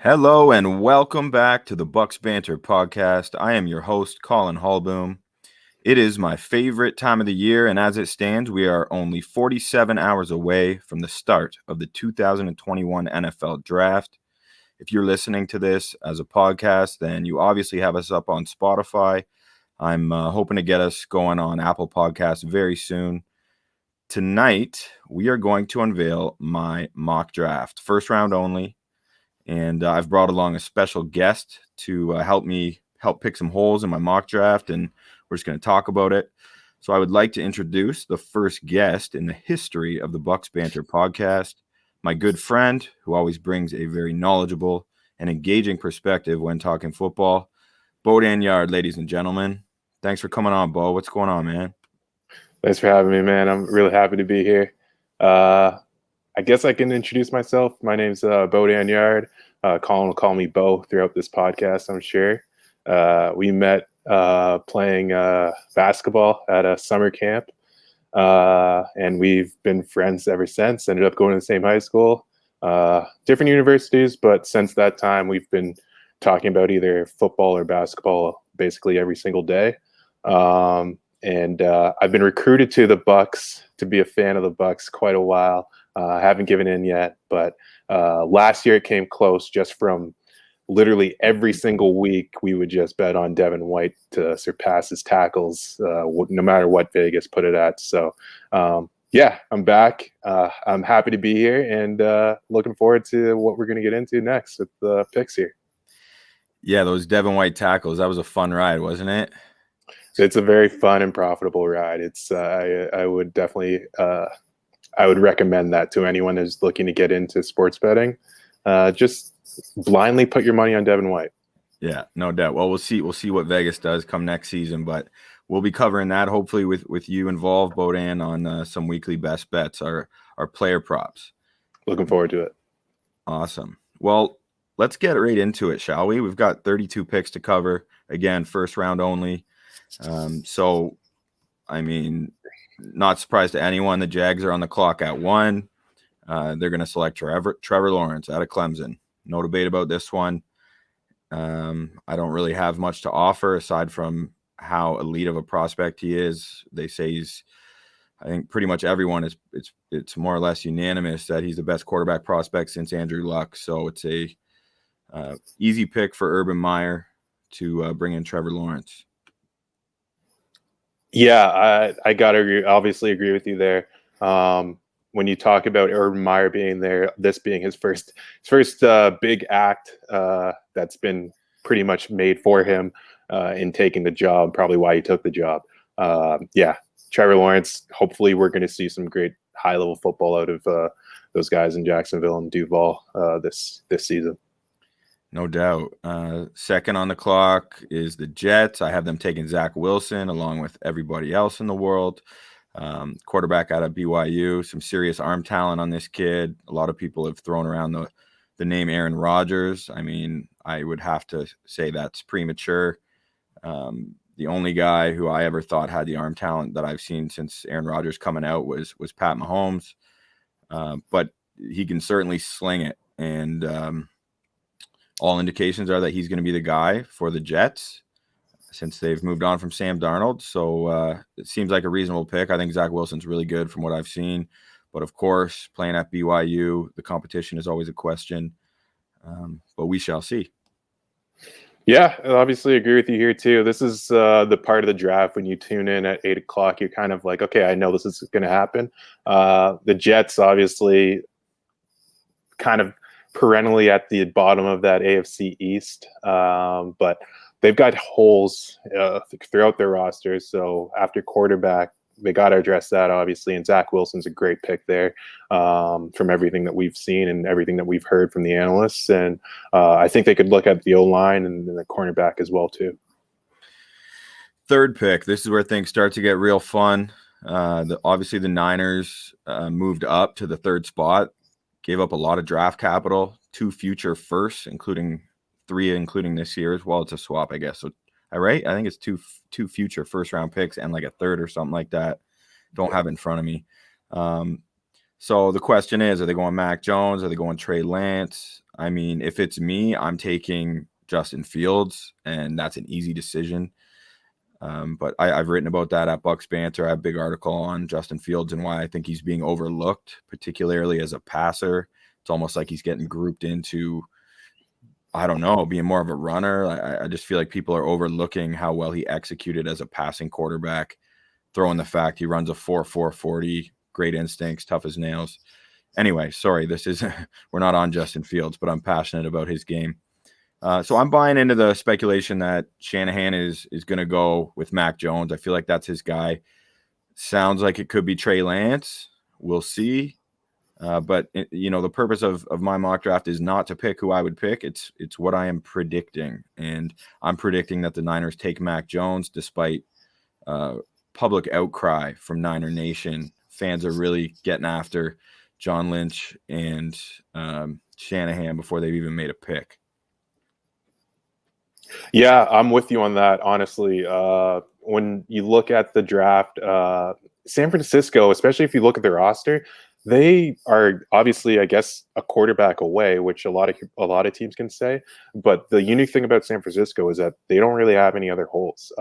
Hello and welcome back to the Bucks Banter podcast. I am your host, Collin Hallboom. It is my favorite time of the year, and as it stands, we are only 47 hours away from the start of the 2021 NFL Draft. If you're listening to this as a podcast, then you obviously have us up on Spotify. I'm hoping to get us going on Apple Podcasts very soon. Tonight, we are going to unveil my mock draft, first round only. And I've brought along a special guest to help pick some holes in my mock draft, and we're just going to talk about it. So I would like to introduce the first guest in the history of the Bucks Banter podcast, my good friend who always brings a very knowledgeable and engaging perspective when talking football, Bohdan Yard, ladies and gentlemen. Thanks for coming on, Bo. What's going on, man? Thanks for having me, man. I'm really happy to be here. I guess I can introduce myself. My name's Bohdan Yard. Collin will call me Bo throughout this podcast, I'm sure. We met playing basketball at a summer camp, and we've been friends ever since. Ended up going to the same high school, different universities, but since that time, we've been talking about either football or basketball basically every single day. And I've been recruited to the Bucks to be a fan of the Bucks quite a while. I haven't given in yet, but last year it came close just from literally every single week we would just bet on Devin White to surpass his tackles, no matter what Vegas put it at. So, yeah, I'm back. I'm happy to be here and looking forward to what we're going to get into next with the picks here. Yeah, those Devin White tackles, that was a fun ride, wasn't it? It's a very fun and profitable ride. It's I would definitely I would recommend that to anyone who's looking to get into sports betting. Just blindly put your money on Devin White. Yeah, no doubt. Well, we'll see what Vegas does come next season, but we'll be covering that hopefully with you involved, Bohdan, on some weekly best bets, our player props. Looking forward to it. Awesome. Well, let's get right into it, shall we? We've got 32 picks to cover. Again, first round only. So, I mean, not surprised to anyone. The Jags are on the clock at 1. They're going to select Trevor Lawrence out of Clemson. No debate about this one. I don't really have much to offer aside from how elite of a prospect he is. They say I think pretty much everyone it's more or less unanimous that he's the best quarterback prospect since Andrew Luck. So it's a easy pick for Urban Meyer to bring in Trevor Lawrence. Yeah, I gotta obviously agree with you there. When you talk about Urban Meyer being there, this being his first big act that's been pretty much made for him in taking the job, probably why he took the job. Yeah, Trevor Lawrence, hopefully we're going to see some great high-level football out of those guys in Jacksonville and Duval this season. No doubt. Second on the clock is the Jets. I have them taking Zach Wilson along with everybody else in the world. Quarterback out of BYU, some serious arm talent on this kid. A lot of people have thrown around the name Aaron Rodgers. I mean, I would have to say that's premature. The only guy who I ever thought had the arm talent that I've seen since Aaron Rodgers coming out was Pat Mahomes. But he can certainly sling it. And all indications are that he's going to be the guy for the Jets since they've moved on from Sam Darnold. So it seems like a reasonable pick. I think Zach Wilson's really good from what I've seen. But, of course, playing at BYU, the competition is always a question. But we shall see. Yeah, I obviously agree with you here, too. This is the part of the draft when you tune in at 8 o'clock. You're kind of like, okay, I know this is going to happen. The Jets, obviously, kind of perennially at the bottom of that AFC East, but they've got holes throughout their roster. So after quarterback, they got to address that, obviously. And Zach Wilson's a great pick there from everything that we've seen and everything that we've heard from the analysts. And I think they could look at the O-line and the cornerback as well, too. Third pick. This is where things start to get real fun. Obviously, the Niners moved up to the third spot. Gave up a lot of draft capital, 2 future firsts, including 3, including this year as well. It's a swap, I guess. So, right? I think it's two future first-round picks and like a third or something like that. Don't have it in front of me. So the question is, are they going Mac Jones? Are they going Trey Lance? I mean, if it's me, I'm taking Justin Fields, and that's an easy decision. But I've written about that at Bucks Banter. I have a big article on Justin Fields and why I think he's being overlooked, particularly as a passer. It's almost like he's getting grouped into, I don't know, being more of a runner. I just feel like people are overlooking how well he executed as a passing quarterback, throwing the fact he runs a 4.4 40, great instincts, tough as nails. Anyway, sorry, this is we're not on Justin Fields, but I'm passionate about his game. So I'm buying into the speculation that Shanahan is going to go with Mac Jones. I feel like that's his guy. Sounds like it could be Trey Lance. We'll see. But the purpose of my mock draft is not to pick who I would pick. It's what I am predicting, and I'm predicting that the Niners take Mac Jones despite public outcry from Niner Nation. Fans are really getting after John Lynch and Shanahan before they've even made a pick. Yeah, I'm with you on that, honestly. When you look at the draft, San Francisco, especially if you look at their roster, they are obviously, I guess, a quarterback away, which a lot of teams can say. But the unique thing about San Francisco is that they don't really have any other holes.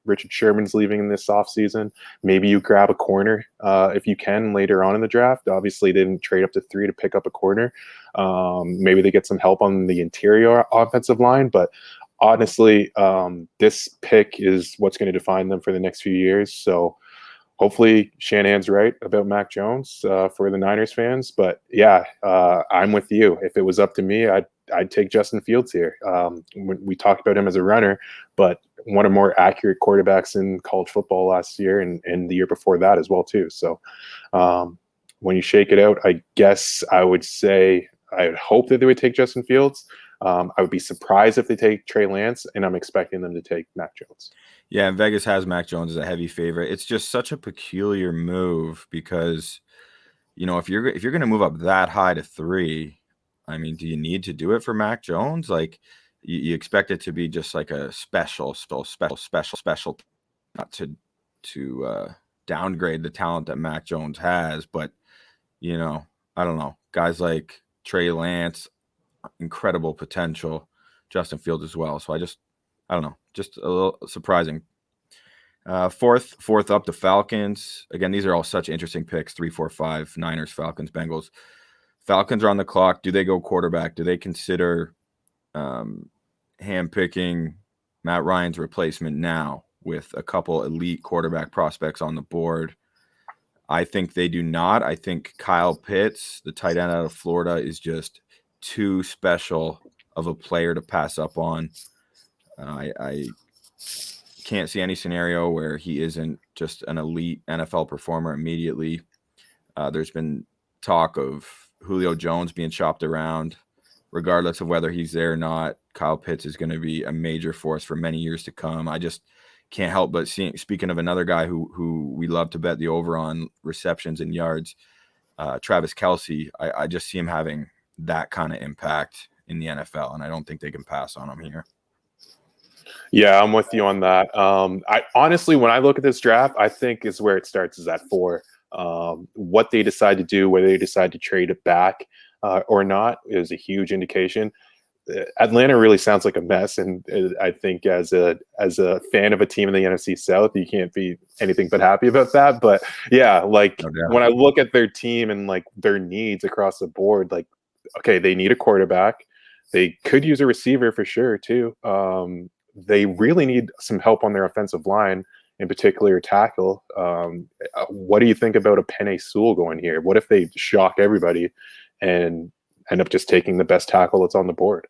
Richard Sherman's leaving in this offseason. Maybe you grab a corner if you can later on in the draft. Obviously, they didn't trade up to 3 to pick up a corner. Maybe they get some help on the interior offensive line, but honestly, this pick is what's going to define them for the next few years. So hopefully Shanahan's right about Mac Jones for the Niners fans. But yeah, I'm with you. If it was up to me, I'd take Justin Fields here. We talked about him as a runner, but one of the more accurate quarterbacks in college football last year and the year before that as well too. So when you shake it out, I guess I would say I would hope that they would take Justin Fields. I would be surprised if they take Trey Lance, and I'm expecting them to take Mac Jones. Yeah, and Vegas has Mac Jones as a heavy favorite. It's just such a peculiar move because, if you're going to move up that high to 3, I mean, do you need to do it for Mac Jones? Like, you expect it to be just like a special, not to downgrade the talent that Mac Jones has, but I don't know, guys like Trey Lance, incredible potential, Justin Fields as well. So I don't know, just a little surprising. Fourth up, the Falcons. Again, these are all such interesting picks. 3, 4, 5, Niners, Falcons, Bengals. Falcons are on the clock. Do they go quarterback? Do they consider handpicking Matt Ryan's replacement now with a couple elite quarterback prospects on the board? I think they do not. I think Kyle Pitts, the tight end out of Florida, is just too special of a player to pass up on. I can't see any scenario where he isn't just an elite NFL performer immediately. There's been talk of Julio Jones being shopped around. Regardless of whether he's there or not, Kyle Pitts is going to be a major force for many years to come. I just can't help but speaking of another guy who we love to bet the over on receptions and yards, Travis Kelsey. I just see him having that kind of impact in the NFL, and I don't think they can pass on him here. Yeah, I'm with you on that. I honestly, when I look at this draft, I think is where it starts is at 4. What they decide to do, whether they decide to trade it back or not, is a huge indication. Atlanta really sounds like a mess, and I think as a fan of a team in the NFC South, you can't be anything but happy about that. But yeah, like when I look at their team and like their needs across the board, like okay, they need a quarterback. They could use a receiver for sure too. They really need some help on their offensive line, in particular tackle. What do you think about a Penei Sewell going here? What if they shock everybody and end up just taking the best tackle that's on the board?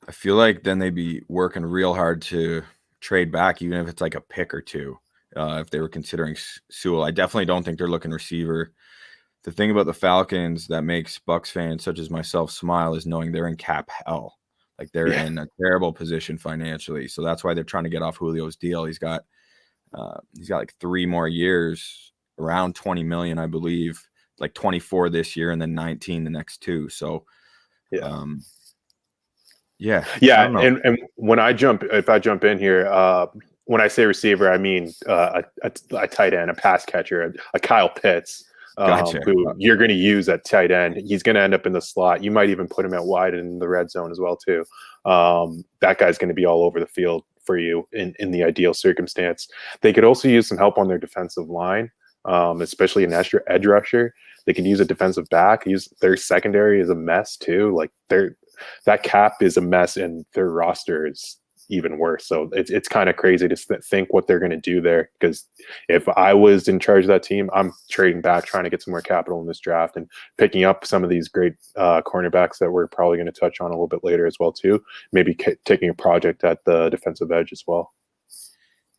I feel like then they'd be working real hard to trade back, even if it's like a pick or two, if they were considering Sewell. I definitely don't think they're looking receiver. The thing about the Falcons that makes Bucs fans such as myself smile is knowing they're in cap hell. Like they're in a terrible position financially. So that's why they're trying to get off Julio's deal. He's got like 3 more years, around 20 million, I believe, like 24 this year and then 19 the next 2. So and when if I jump in here, when I say receiver, I mean a tight end, a pass catcher, a Kyle Pitts. Gotcha. who you're going to use at tight end. He's going to end up in the slot. You might even put him at wide in the red zone as well too. That guy's going to be all over the field for you in the ideal circumstance. They could also use some help on their defensive line, especially an edge rusher. They can use a defensive back. Use their secondary is a mess too. Like that cap is a mess, and their roster is even worse. So it's kind of crazy to think what they're going to do there. Because if I was in charge of that team, I'm trading back, trying to get some more capital in this draft, and picking up some of these great cornerbacks that we're probably going to touch on a little bit later as well too. Maybe taking a project at the defensive edge as well.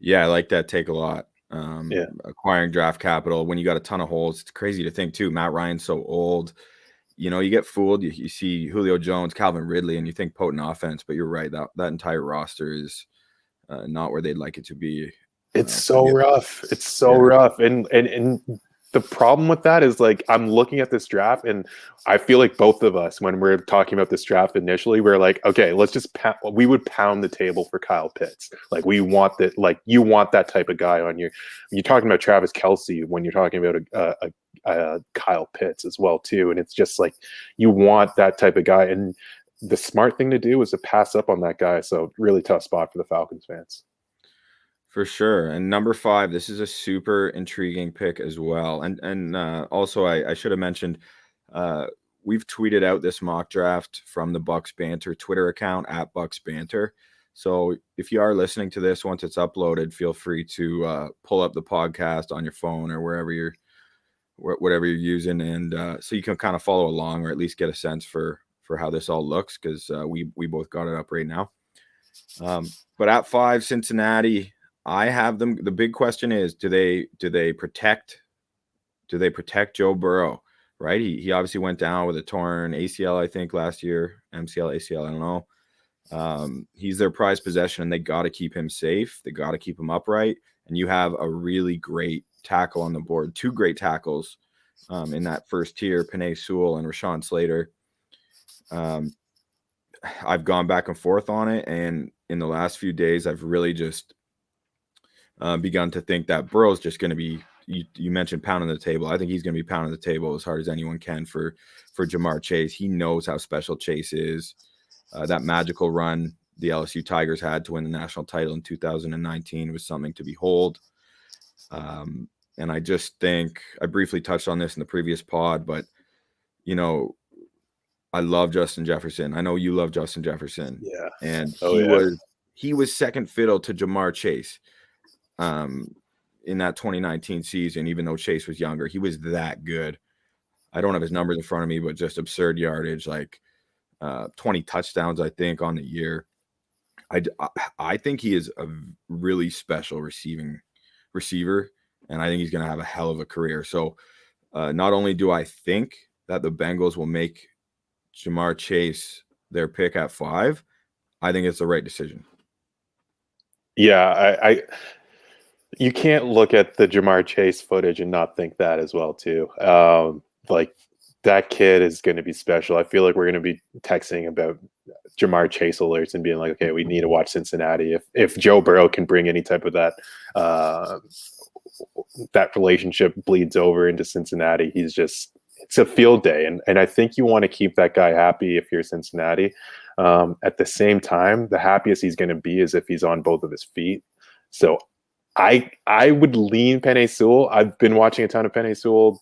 Yeah, I like that take a lot. Yeah. Acquiring draft capital when you got a ton of holes. It's crazy to think too. Matt Ryan's so old. You know, you get fooled. You see Julio Jones, Calvin Ridley, and you think potent offense, but you're right. That entire roster is not where they'd like it to be. It's so rough. It's so rough. And the problem with that is, like, I'm looking at this draft, and I feel like both of us, when we're talking about this draft initially, we're like, okay, let's just we would pound the table for Kyle Pitts. Like, we want that. Like, you want that type of guy on you're talking about Travis Kelsey when you're talking about Kyle Pitts as well too. And it's just like, you want that type of guy. And the smart thing to do is to pass up on that guy. So really tough spot for the Falcons fans. For sure. And number 5, this is a super intriguing pick as well. And also I should have mentioned, we've tweeted out this mock draft from the Bucks Banter Twitter account at Bucks Banter. So if you are listening to this, once it's uploaded, feel free to pull up the podcast on your phone or whatever you're using, and so you can kind of follow along, or at least get a sense for how this all looks, because we both got it up right now. But at 5, Cincinnati, I have them. The big question is, do they protect Joe Burrow? Right, he obviously went down with a torn ACL, I think, last year, MCL, ACL, I don't know. He's their prized possession, and they got to keep him safe. They got to keep him upright, and you have a really great tackle on the board, 2 great tackles in that first tier, Penei Sewell and Rashawn Slater. I've gone back and forth on it, and in the last few days, I've really just begun to think that Burrow's just going to be, you mentioned pounding the table. I think he's going to be pounding the table as hard as anyone can for Jamar Chase. He knows how special Chase is. That magical run the LSU Tigers had to win the national title in 2019 was something to behold. And I just think, I briefly touched on this in the previous pod, but, you know, I love Justin Jefferson. I know you love Justin Jefferson. Yeah. And he was second fiddle to Jamar Chase in that 2019 season, even though Chase was younger. He was that good. I don't have his numbers in front of me, but just absurd yardage, like 20 touchdowns, I think, on the year. I think he is a really special receiver, and I think he's going to have a hell of a career. So not only do I think that the Bengals will make Jamar Chase their pick at 5, I think it's the right decision. Yeah, you can't look at the Jamar Chase footage and not think that as well too. Like, that kid is going to be special. I feel like we're going to be texting about Jamar Chase alerts and being like, okay, we need to watch Cincinnati. If Joe Burrow can bring any type of that relationship bleeds over into Cincinnati, it's a field day. And I think you want to keep that guy happy if you're Cincinnati. At the same time, the happiest he's going to be is if he's on both of his feet. So I would lean Penei Sewell. I've been watching a ton of Penei Sewell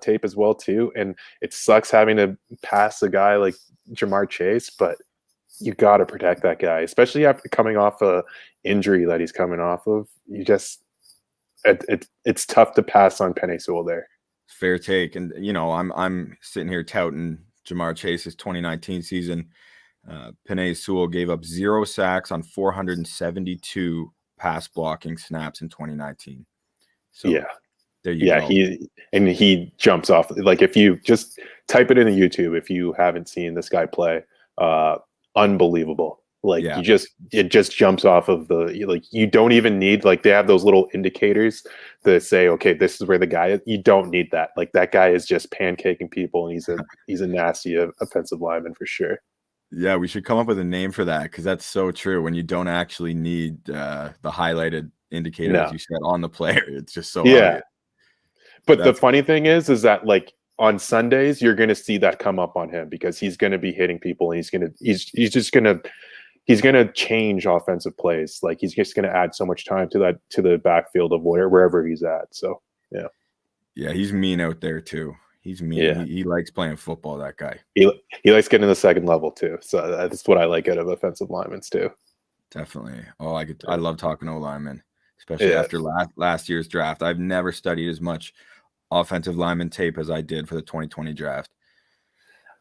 tape as well too, and it sucks having to pass a guy like Jamar Chase, but you got to protect that guy, especially after coming off a injury that he's coming off of. It's tough to pass on Penei Sewell there. Fair take. And, you know, I'm sitting here touting Jamar Chase's 2019 season. Penei Sewell gave up 0 sacks on 472 pass blocking snaps in 2019. So yeah, there you go. He jumps off. Like, if you just type it into YouTube, if you haven't seen this guy play, unbelievable. Like, it just jumps off of you don't even need, like, they have those little indicators that say, okay, this is where the guy is. You don't need that. Like, that guy is just pancaking people, and he's a nasty offensive lineman for sure. Yeah, we should come up with a name for that, because that's so true. When you don't actually need the highlighted indicator, as you said, on the player, it's just so obvious. But the funny thing is that like on Sundays, you're going to see that come up on him because he's going to be hitting people and he's going to change offensive plays. Like he's just going to add so much time to the backfield of wherever he's at. So, yeah. Yeah, he's mean out there too. He's mean. Yeah. He likes playing football, that guy. He likes getting to the second level too. So that's what I like out of offensive linemen too. Definitely. Oh, I love talking to linemen, especially after last year's draft. I've never studied as much offensive lineman tape as I did for the 2020 draft.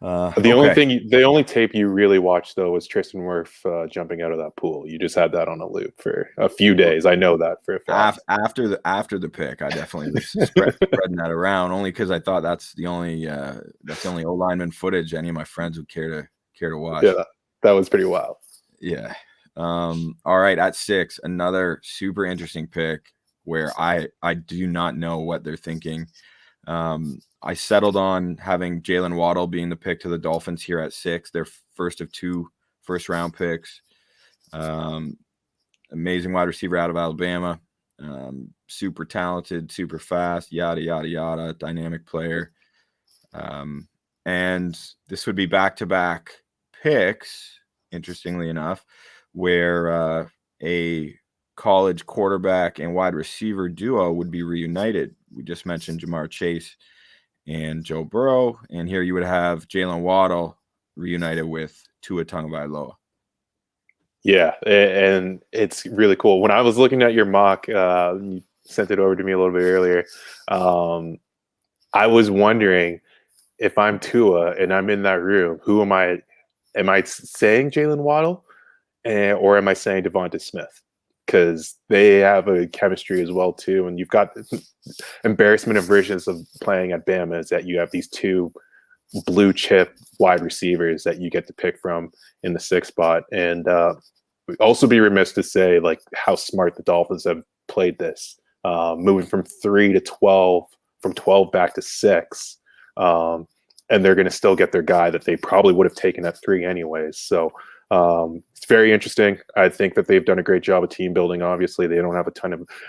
The only tape you really watched though was Tristan Wirf jumping out of that pool. You just had that on a loop for a few days. I know that for a fact. After the pick, I definitely was spreading that around only because I thought that's the only O lineman footage any of my friends would care to watch. Yeah, that was pretty wild. Yeah. All right, at 6, another super interesting pick where I do not know what they're thinking. I settled on having Jalen Waddle being the pick to the Dolphins here at 6, their first of 2 first-round picks. Amazing wide receiver out of Alabama. Super talented, super fast, yada, yada, yada, dynamic player. And this would be back-to-back picks, interestingly enough, where a college quarterback and wide receiver duo would be reunited. We just mentioned Jamar Chase and Joe Burrow, and here you would have Jalen Waddle reunited with Tua Tagovailoa. Yeah, and it's really cool. When I was looking at your mock, you sent it over to me a little bit earlier. I was wondering if I'm Tua and I'm in that room, who am I? Am I saying Jalen Waddle, or am I saying Devonte Smith? Because they have a chemistry as well too, and you've got embarrassment of versions of playing at Bama is that you have these 2 blue chip wide receivers that you get to pick from in the 6th spot, and we'd also be remiss to say like how smart the Dolphins have played this, moving from 3 to 12, from 12 back to 6, and they're going to still get their guy that they probably would have taken at 3 anyways. So. It's very interesting. I think that they've done a great job of team building. Obviously, they don't have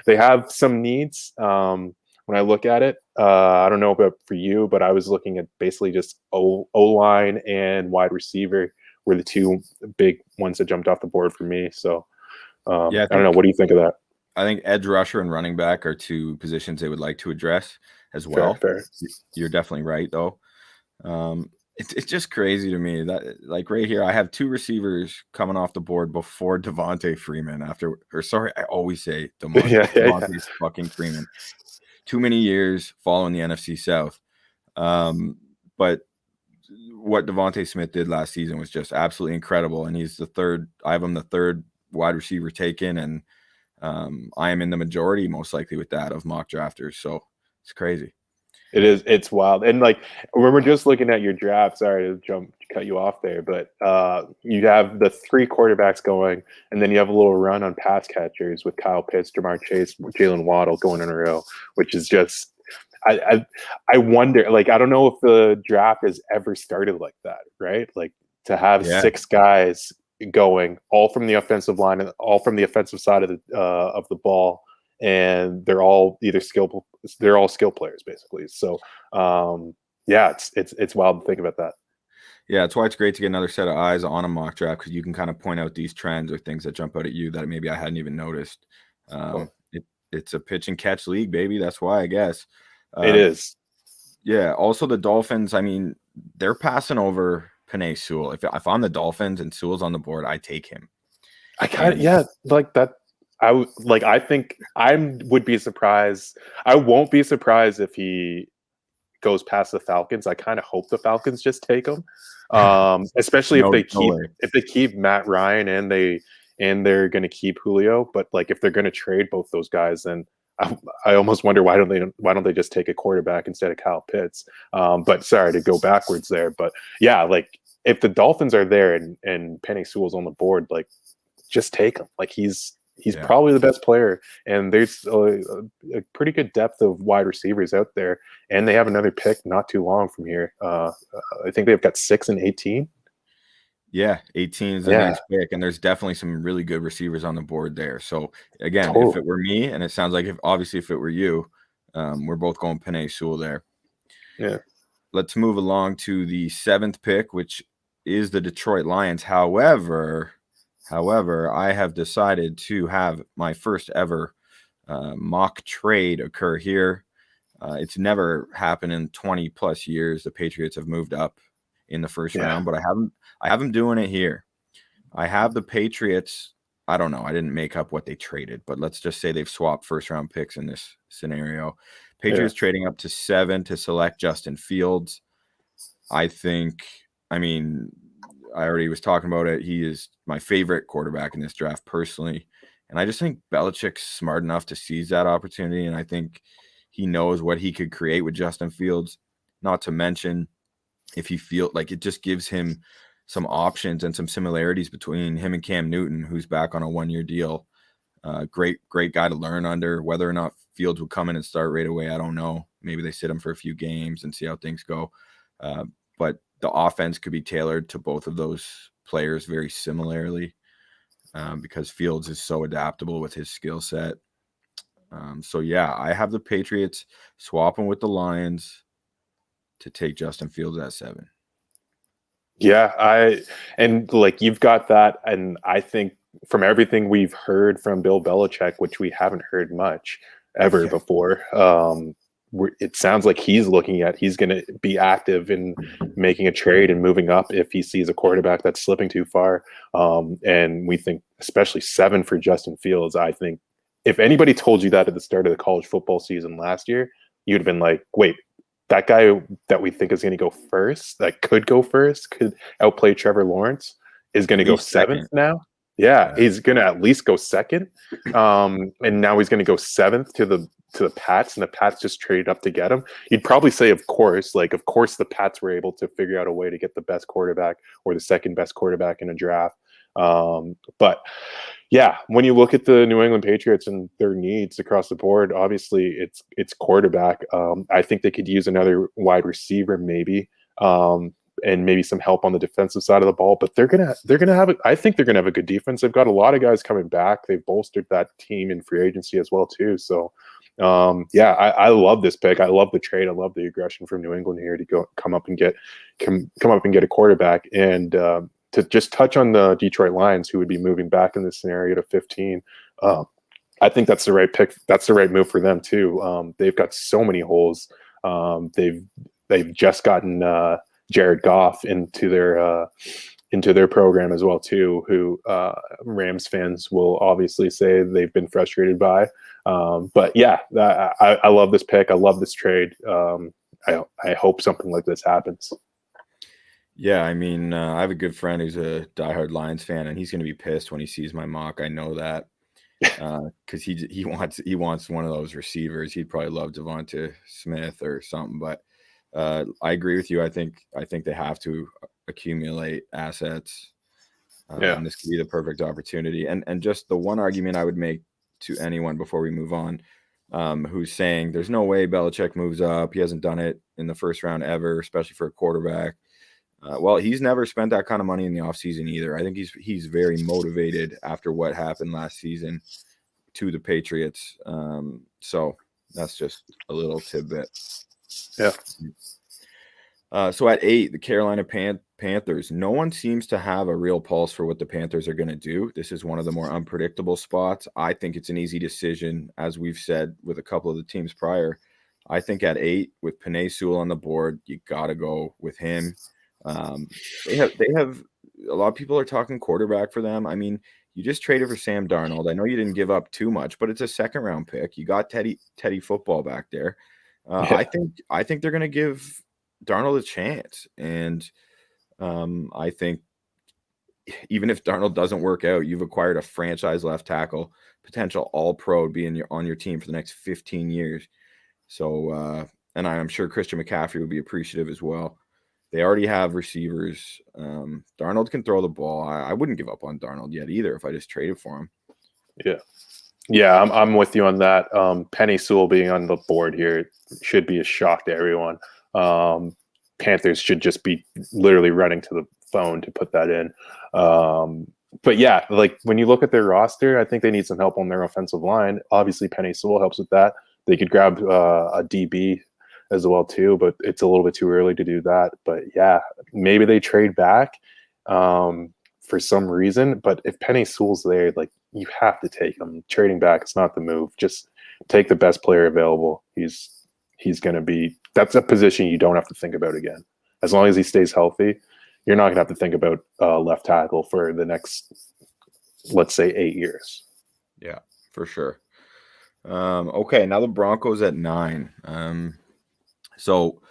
they have some needs. When I look at it, I don't know about for you, but I was looking at basically just O-line and wide receiver were the 2 big ones that jumped off the board for me. So, I don't know. What do you think of that? I think edge rusher and running back are 2 positions they would like to address as well. Fair. You're definitely right, though. It's just crazy to me that like right here, I have 2 receivers coming off the board before Devonte Freeman I always say Devonte fucking Freeman. Too many years following the NFC South. But what Devonte Smith did last season was just absolutely incredible. And he's I have him the 3rd wide receiver taken. And I am in the majority most likely with that of mock drafters. So it's crazy. It's wild. And like when we're just looking at your draft, sorry to cut you off there, but you have the 3 quarterbacks going, and then you have a little run on pass catchers with Kyle Pitts, Jamar Chase, Jalen Waddle going in a row, which is just I wonder, like, I don't know if the draft has ever started like that, right? Like to have 6 guys going all from the offensive line and all from the offensive side of the ball. And they're all skill players basically. So it's wild to think about that. Yeah, that's why it's great to get another set of eyes on a mock draft, because you can kind of point out these trends or things that jump out at you that maybe I hadn't even noticed. It's a pitch and catch league, baby. That's why, I guess. It is. Yeah. Also, the Dolphins, I mean, they're passing over Penei Sewell. If I'm the Dolphins and Sewell's on the board, I take him. Like that. I think I would be surprised. I won't be surprised if he goes past the Falcons. I kind of hope the Falcons just take him, especially if they keep Matt Ryan and they're going to keep Julio. But like if they're going to trade both those guys, then I almost wonder why don't they just take a quarterback instead of Kyle Pitts? But sorry to go backwards there, but yeah, like if the Dolphins are there and Penei Sewell's on the board, like just take him. Like he's probably the best player, and there's a pretty good depth of wide receivers out there, and they have another pick not too long from here. I think they've got 6 and 18. Yeah, 18 is a nice pick, and there's definitely some really good receivers on the board there. So again, if it were me, and it sounds like if it were you, We're both going Penei Sewell there. Yeah. Let's move along to the 7th pick, which is the Detroit Lions. However, I have decided to have my first ever mock trade occur here. It's never happened in 20 plus years. The Patriots have moved up in the first round, but I have them doing it here. I have the Patriots. I don't know. I didn't make up what they traded, but let's just say they've swapped first round picks in this scenario. Patriots trading up to 7 to select Justin Fields. I already was talking about it. He is my favorite quarterback in this draft personally. And I just think Belichick's smart enough to seize that opportunity. And I think he knows what he could create with Justin Fields. Not to mention, if he feels like it just gives him some options and some similarities between him and Cam Newton, who's back on a 1-year deal. Great guy to learn under. Whether or not Fields would come in and start right away, I don't know. Maybe they sit him for a few games and see how things go. But the offense could be tailored to both of those players very similarly because Fields is so adaptable with his skill set. I have the Patriots swapping with the Lions to take Justin Fields at 7. Yeah, you've got that, and I think from everything we've heard from Bill Belichick, which we haven't heard much ever before, it sounds like he's going to be active in making a trade and moving up if he sees a quarterback that's slipping too far. And we think especially 7 for Justin Fields. I think if anybody told you that at the start of the college football season last year, you'd have been like, wait, that guy that we think is going to go first, that could go first, could outplay Trevor Lawrence, is going to go 7th now. Yeah, he's going to at least go 2nd. And now he's going to go 7th to the Pats, and the Pats just traded up to get him. You'd probably say, of course the Pats were able to figure out a way to get the best quarterback or the second best quarterback in a draft. But yeah, when you look at the New England Patriots and their needs across the board, obviously it's quarterback. I think they could use another wide receiver maybe, and maybe some help on the defensive side of the ball. But they're gonna have I think they're gonna have a good defense. They've got a lot of guys coming back. They've bolstered that team in free agency as well too. So I love this pick. I love the trade. I love the aggression from New England here to come up and get a quarterback. And to just touch on the Detroit Lions, who would be moving back in this scenario to 15, I think that's the right pick. That's the right move for them too. They've got so many holes. They've just gotten Jared Goff into their program as well too, who Rams fans will obviously say they've been frustrated by. But yeah, I love this pick. I love this trade. I hope something like this happens. Yeah, I mean, I have a good friend who's a diehard Lions fan, and he's going to be pissed when he sees my mock. I know that because he wants one of those receivers. He'd probably love Devonte Smith or something. But I agree with you. I think they have to accumulate assets. And this could be the perfect opportunity. And just the one argument I would make to anyone before we move on, who's saying there's no way Belichick moves up. He hasn't done it in the first round ever, especially for a quarterback. Well, he's never spent that kind of money in the offseason either. I think he's very motivated after what happened last season to the Patriots. So that's just a little tidbit. Yeah. So at 8, the Carolina Panthers. No one seems to have a real pulse for what the Panthers are going to do. This is one of the more unpredictable spots. I think it's an easy decision, as we've said with a couple of the teams prior. I think at 8, with Penei Sewell on the board, you got to go with him. They have a lot of people are talking quarterback for them. I mean, you just traded for Sam Darnold. I know you didn't give up too much, but it's a 2nd round pick. You got Teddy Football back there. I think they're going to give Darnold a chance, and I think even if Darnold doesn't work out, you've acquired a franchise left tackle, potential All-Pro, being on your team for the next 15 years. So, and I'm sure Christian McCaffrey would be appreciative as well. They already have receivers. Darnold can throw the ball. I wouldn't give up on Darnold yet either if I just traded for him. Yeah, I'm with you on that. Penei Sewell being on the board here should be a shock to everyone. Panthers should just be literally running to the phone to put that in. But yeah, like when you look at their roster, I think they need some help on their offensive line. Obviously, Penei Sewell helps with that. They could grab a DB as well too, but it's a little bit too early to do that. But yeah, maybe they trade back for some reason. But if Penny Sewell's there, like, you have to take him. Trading back is not the move. Just take the best player available. He's going to be. That's a position you don't have to think about again. As long as he stays healthy, you're not going to have to think about left tackle for the next, let's say, 8 years. Yeah, for sure. Okay, now the Broncos at 9. So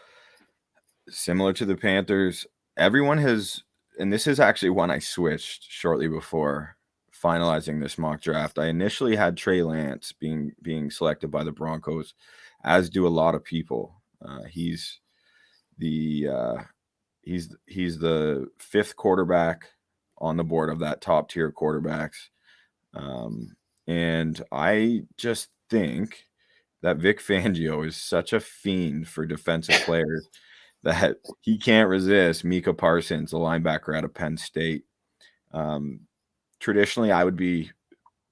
similar to the Panthers, everyone has, and this is actually one I switched shortly before finalizing this mock draft. I initially had Trey Lance being selected by the Broncos, as do a lot of people. He's the 5th quarterback on the board of that top tier quarterbacks. And I just think that Vic Fangio is such a fiend for defensive players that he can't resist Mika Parsons, the linebacker out of Penn State. Traditionally, I would be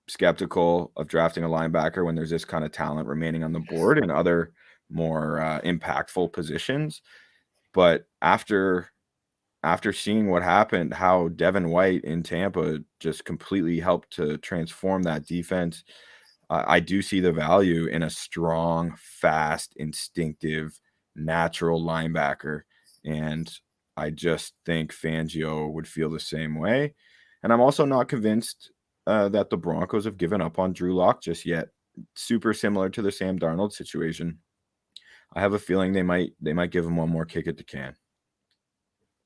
skeptical of drafting a linebacker when there's this kind of talent remaining on the board and other more impactful positions. But after seeing what happened, how Devin White in Tampa just completely helped to transform that defense, I do see the value in a strong, fast, instinctive, natural linebacker. And I just think Fangio would feel the same way. And I'm also not convinced that the Broncos have given up on Drew Lock just yet. Super similar to the Sam Darnold situation. I have a feeling they might give him one more kick at the can.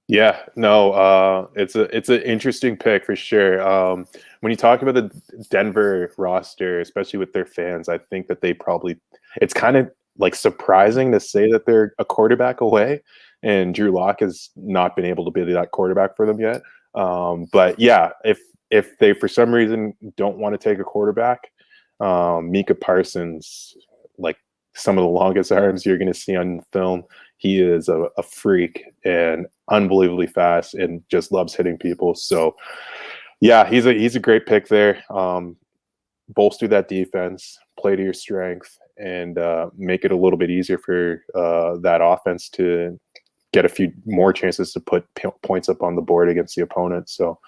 Yeah, no, it's an interesting pick for sure. When you talk about the Denver roster, especially with their fans, I think that it's kind of like surprising to say that they're a quarterback away, and Drew Lock has not been able to be that quarterback for them yet. But yeah, if they for some reason don't want to take a quarterback, Mika Parsons, like some of the longest arms you're going to see on film. He is a freak and unbelievably fast and just loves hitting people. So yeah, he's a great pick there. Bolster that defense, play to your strength, and make it a little bit easier for that offense to get a few more chances to put points up on the board against the opponent. So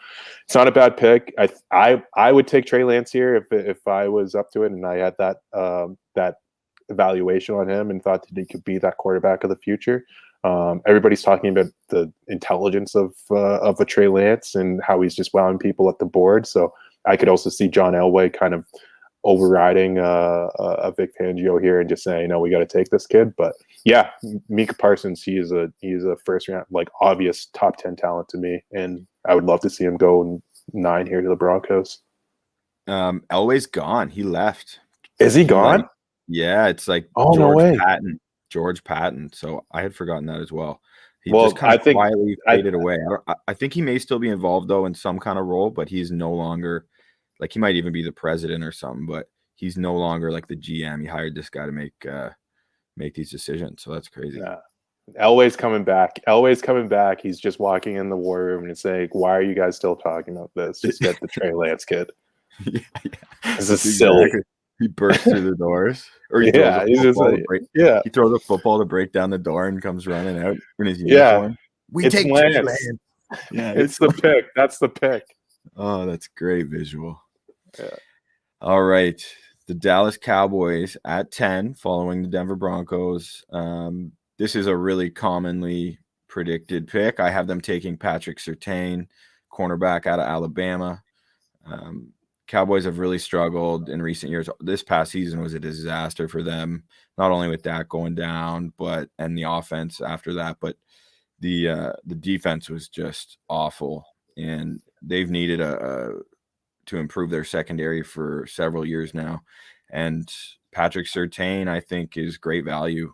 it's not a bad pick. I would take Trey Lance here if I was up to it and I had that evaluation on him and thought that he could be that quarterback of the future. Everybody's talking about the intelligence of a Trey Lance and how he's just wowing people at the board. So I could also see John Elway kind of overriding a Vic Fangio here and just saying, no, we got to take this kid. But yeah, Mika Parsons, he's a first round, like, obvious top 10 talent to me, and I would love to see him go 9 here to the Broncos. Elway's gone. He left. Is he gone? Yeah, it's like George Patton. So I had forgotten that as well. He just kind of quietly faded away. I think he may still be involved though in some kind of role, but he's no longer, like, he might even be the president or something, but he's no longer like the GM. He hired this guy to make these decisions. So that's crazy. Yeah. Elway's coming back. He's just walking in the war room and saying, why are you guys still talking about this? Just get the Trey Lance kid. Yeah. This is silly. He bursts through the doors, or he throws a football to break down the door and comes running out in his uniform. We take Lance. Yeah, it's the pick. That's the pick. Oh, that's great visual. Yeah. All right, the Dallas Cowboys at 10, following the Denver Broncos. This is a really commonly predicted pick. I have them taking Patrick Surtain, cornerback out of Alabama. Cowboys have really struggled in recent years. This past season was a disaster for them, not only with Dak going down, and the offense after that, but the defense was just awful, and they've needed to improve their secondary for several years now. And Patrick Surtain, I think, is great value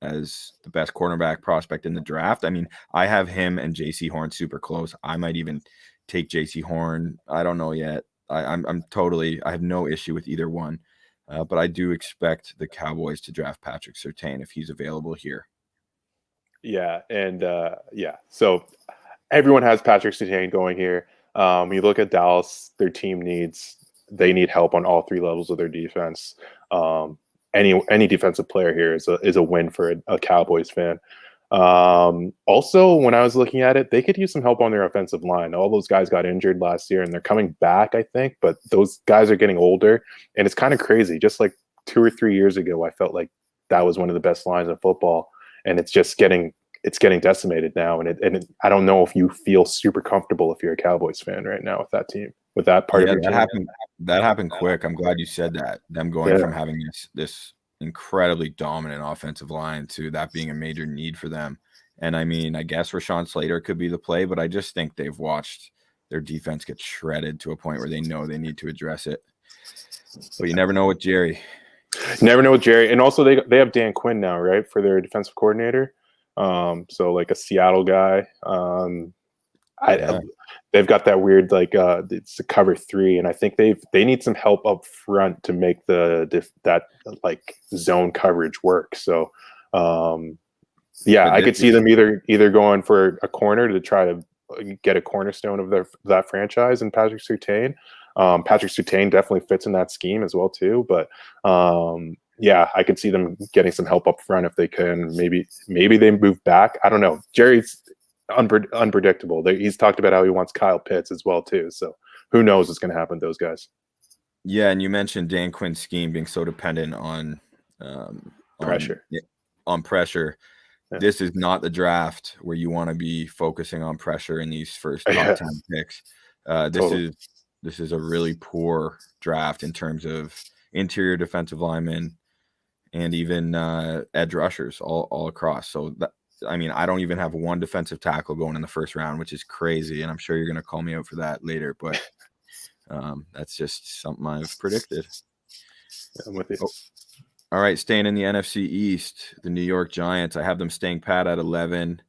as the best cornerback prospect in the draft. I mean, I have him and J.C. Horn super close. I might even take J.C. Horn. I don't know yet. I have no issue with either one, but I do expect the Cowboys to draft Patrick Surtain if he's available here. Yeah, and so everyone has Patrick Surtain going here. You look at Dallas; their team they need help on all 3 levels of their defense. any defensive player here is a win for a Cowboys fan. Also, when I was looking at it, they could use some help on their offensive line. All those guys got injured last year and they're coming back, I think, but those guys are getting older, and it's kind of crazy. Just like 2 or 3 years ago, I felt like that was one of the best lines in football, and it's getting decimated now. And I don't know if you feel super comfortable if you're a Cowboys fan right now with that team, with that part of your team. That happened quick. I'm glad you said that. Them going from having this incredibly dominant offensive line to that being a major need for them. And I mean, I guess Rashawn Slater could be the play, but I just think they've watched their defense get shredded to a point where they know they need to address it. But you never know with Jerry. Never know with Jerry. And also they have Dan Quinn now, right, for their defensive coordinator. So like a Seattle guy. They've got that weird it's a cover 3, and I think they need some help up front to make that zone coverage work. So I could see them either going for a corner to try to get a cornerstone of that franchise and Patrick Surtain. Patrick Surtain definitely fits in that scheme as well too, but I could see them getting some help up front if they can. Maybe they move back. I don't know. Jerry's unpredictable. He's talked about how he wants Kyle Pitts as well too. So who knows what's going to happen with those guys? Yeah, and you mentioned Dan Quinn's scheme being so dependent on pressure. On pressure. Yeah. This is not the draft where you want to be focusing on pressure in these first top 10 picks. This is a really poor draft in terms of interior defensive linemen and even edge rushers all across. So I don't even have one defensive tackle going in the first round, which is crazy. And I'm sure you're going to call me out for that later, but that's just something I've predicted. I'm with you. All right. Staying in the NFC East, the New York Giants, I have them staying pat at 11.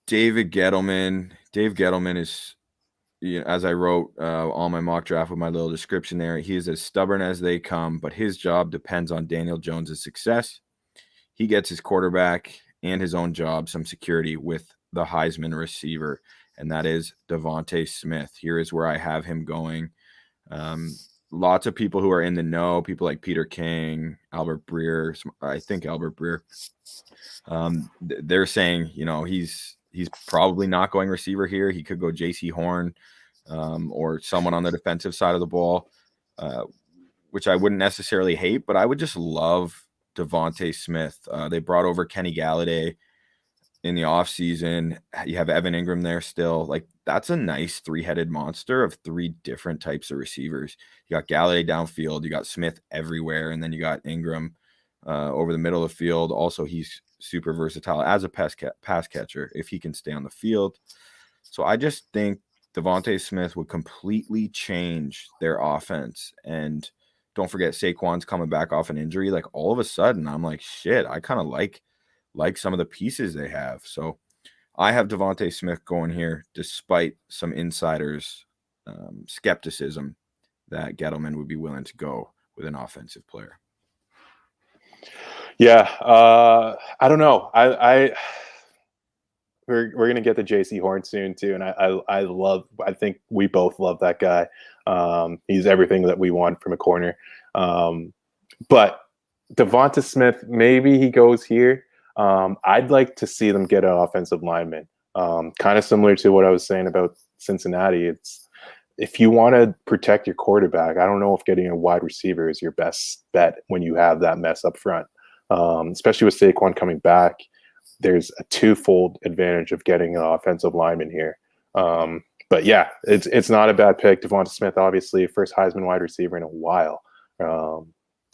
Dave Gettleman is, as I wrote on my mock draft with my little description there, he is as stubborn as they come, but his job depends on Daniel Jones' success. He gets his quarterback and his own job some security with the Heisman receiver, and that is Devonte Smith. Here is where I have him going. Lots of people who are in the know, people like Peter King, Albert Breer, they're saying, he's probably not going receiver here. He could go J.C. Horn or someone on the defensive side of the ball, which I wouldn't necessarily hate, but I would just love Devonte Smith. They brought over Kenny Galladay in the offseason. You have Evan Ingram there still. Like, that's a nice three-headed monster of 3 different types of receivers. You got Galladay downfield, you got Smith everywhere, and then you got Ingram over the middle of the field. Also, he's super versatile as a pass catcher if he can stay on the field. So I just think Devonte Smith would completely change their offense. And don't forget, Saquon's coming back off an injury. Like, all of a sudden, I'm like, shit, I kind of like some of the pieces they have. So I have Devonte Smith going here, despite some insiders' skepticism that Gettleman would be willing to go with an offensive player. Yeah, I don't know. We're gonna get the J.C. Horn soon too, and I think we both love that guy. He's everything that we want from a corner. But Devonta Smith, maybe he goes here. I'd like to see them get an offensive lineman. Kind of similar to what I was saying about Cincinnati. It's, if you want to protect your quarterback, I don't know if getting a wide receiver is your best bet when you have that mess up front. Especially with Saquon coming back, there's a twofold advantage of getting an offensive lineman here. But yeah, it's not a bad pick. Devonta Smith, obviously, first Heisman wide receiver in a while.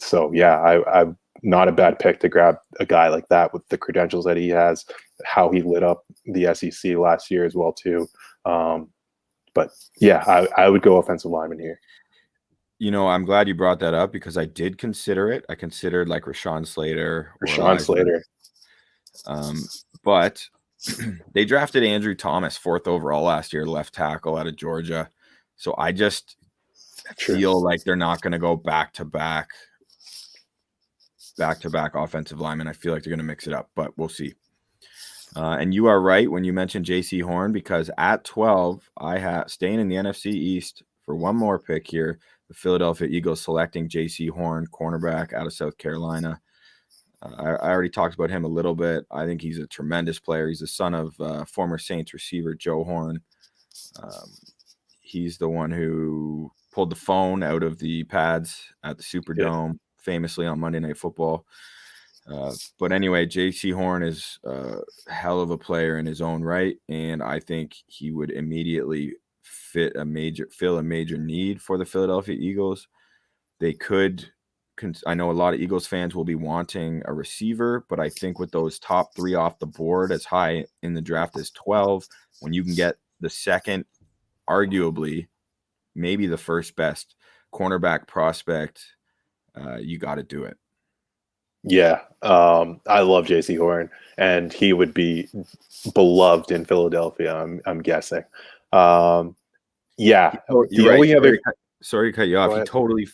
So yeah, I'm not a bad pick to grab a guy like that with the credentials that he has, how he lit up the SEC last year as well too. But yeah, I would go offensive lineman here. I'm glad you brought that up because I did consider it. I considered like Rashawn Slater. But they drafted Andrew Thomas 4th overall last year, left tackle out of Georgia. So I just feel like they're not going to go back-to-back offensive linemen. I feel like they're going to mix it up, but we'll see. And you are right when you mentioned J.C. Horn, because at 12, I have staying in the NFC East for one more pick here, the Philadelphia Eagles selecting J.C. Horn, cornerback out of South Carolina. I already talked about him a little bit. I think he's a tremendous player. He's the son of former Saints receiver Joe Horn. He's the one who pulled the phone out of the pads at the Superdome, famously on Monday Night Football. But anyway, J.C. Horn is a hell of a player in his own right, and I think he would immediately fill a major need for the Philadelphia Eagles. They could. I know a lot of Eagles fans will be wanting a receiver, but I think with those top 3 off the board, as high in the draft as 12, when you can get the second, arguably, maybe the first best cornerback prospect, you got to do it. Yeah, I love J.C. Horn, and he would be beloved in Philadelphia, I'm guessing. Sorry to cut you off. He totally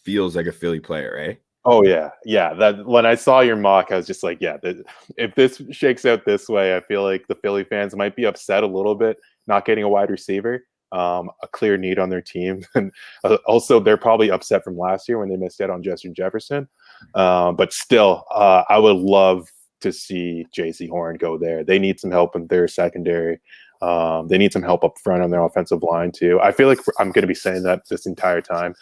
feels like a Philly player, eh? Oh yeah. That when I saw your mock, I was just like, if this shakes out this way, I feel like the Philly fans might be upset a little bit not getting a wide receiver, a clear need on their team, and also they're probably upset from last year when they missed out on Justin Jefferson. But still, I would love to see J.C. Horn go there. They need some help in their secondary. They need some help up front on their offensive line too. I feel like I'm going to be saying that this entire time.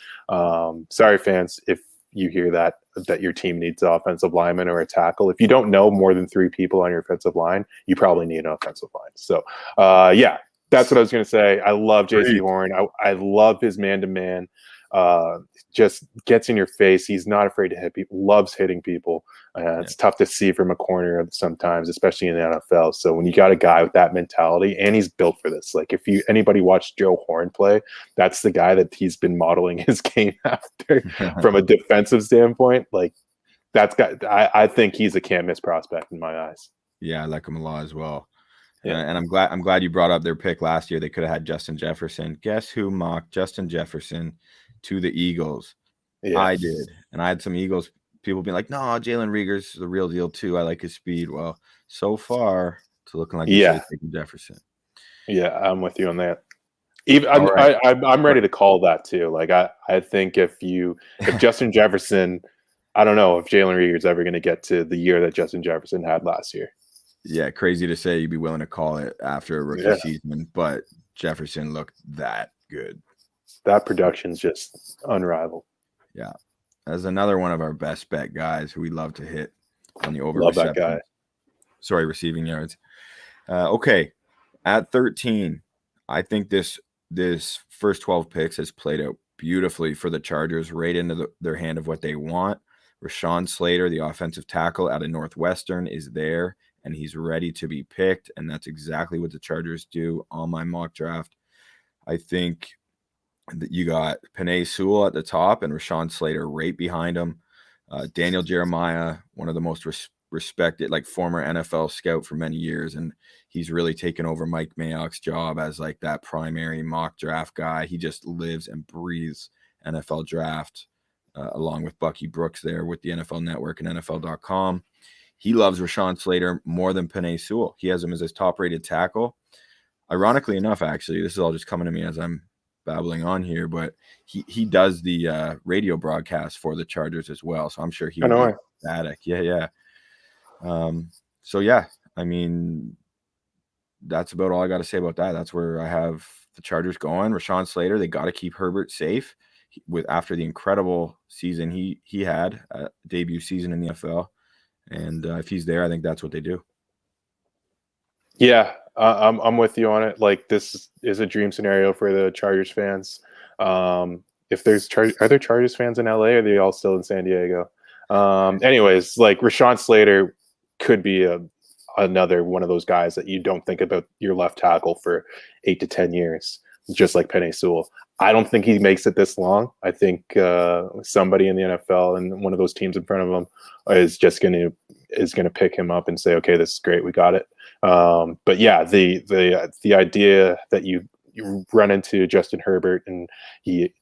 Sorry, fans, if you hear that your team needs an offensive lineman or a tackle. If you don't know more than 3 people on your offensive line, you probably need an offensive line. So, that's what I was going to say. I love J.C. Horn. I love his man-to-man. Just gets in your face. He's not afraid to hit people, loves hitting people. It's tough to see from a corner sometimes, especially in the NFL. So when you got a guy with that mentality, and he's built for this, like if anybody watched Joe Horn play, that's the guy that he's been modeling his game after from a defensive standpoint. Like I think he's a can't miss prospect in my eyes. Yeah, I like him a lot as well. Yeah. And I'm glad you brought up their pick last year. They could have had Justin Jefferson. Guess who mocked Justin Jefferson to the Eagles? Yeah. I did. And I had some Eagles people being like, no, Jalen Reagor's the real deal too. I like his speed. Well, so far it's looking like taking Jefferson. Yeah, I'm with you on that. I'm ready to call that too. Like I think if Justin Jefferson, I don't know if Jalen Reagor's ever going to get to the year that Justin Jefferson had last year. Yeah, crazy to say you'd be willing to call it after a rookie season, but Jefferson looked that good. That production's just unrivaled. Yeah. As another one of our best bet guys who we love to hit on the over receiving yards. Okay. At 13, I think this first 12 picks has played out beautifully for the Chargers, right into their hand of what they want. Rashawn Slater, the offensive tackle out of Northwestern, is there, and he's ready to be picked, and that's exactly what the Chargers do on my mock draft. I think that you got Penei Sewell at the top and Rashawn Slater right behind him. Daniel Jeremiah, one of the most respected, like former NFL scout for many years, and he's really taken over Mike Mayock's job as like that primary mock draft guy. He just lives and breathes NFL draft, along with Bucky Brooks there with the NFL Network and NFL.com. He loves Rashawn Slater more than Penei Sewell. He has him as his top-rated tackle. Ironically ecenough, actually, this is all just coming to me as I'm babbling on here, but he does the radio broadcast for the Chargers as well, so I'm sure he would be ecstatic. Yeah. So yeah, I mean, that's about all I got to say about that. That's where I have the Chargers going. Rashawn Slater, they got to keep Herbert safe after the incredible season he had, debut season in the NFL. And if he's there, I think that's what they do. Yeah, I'm with you on it. Like, this is a dream scenario for the Chargers fans. If there's are there Chargers fans in LA, or are they all still in San Diego? Anyways, like Rashawn Slater could be another one of those guys that you don't think about your left tackle for 8 to 10 years, just like Penei Sewell. I don't think he makes it this long. I think somebody in the NFL and one of those teams in front of him is going to pick him up and say, okay, this is great, we got it. But yeah, the idea that you run into Justin Herbert and he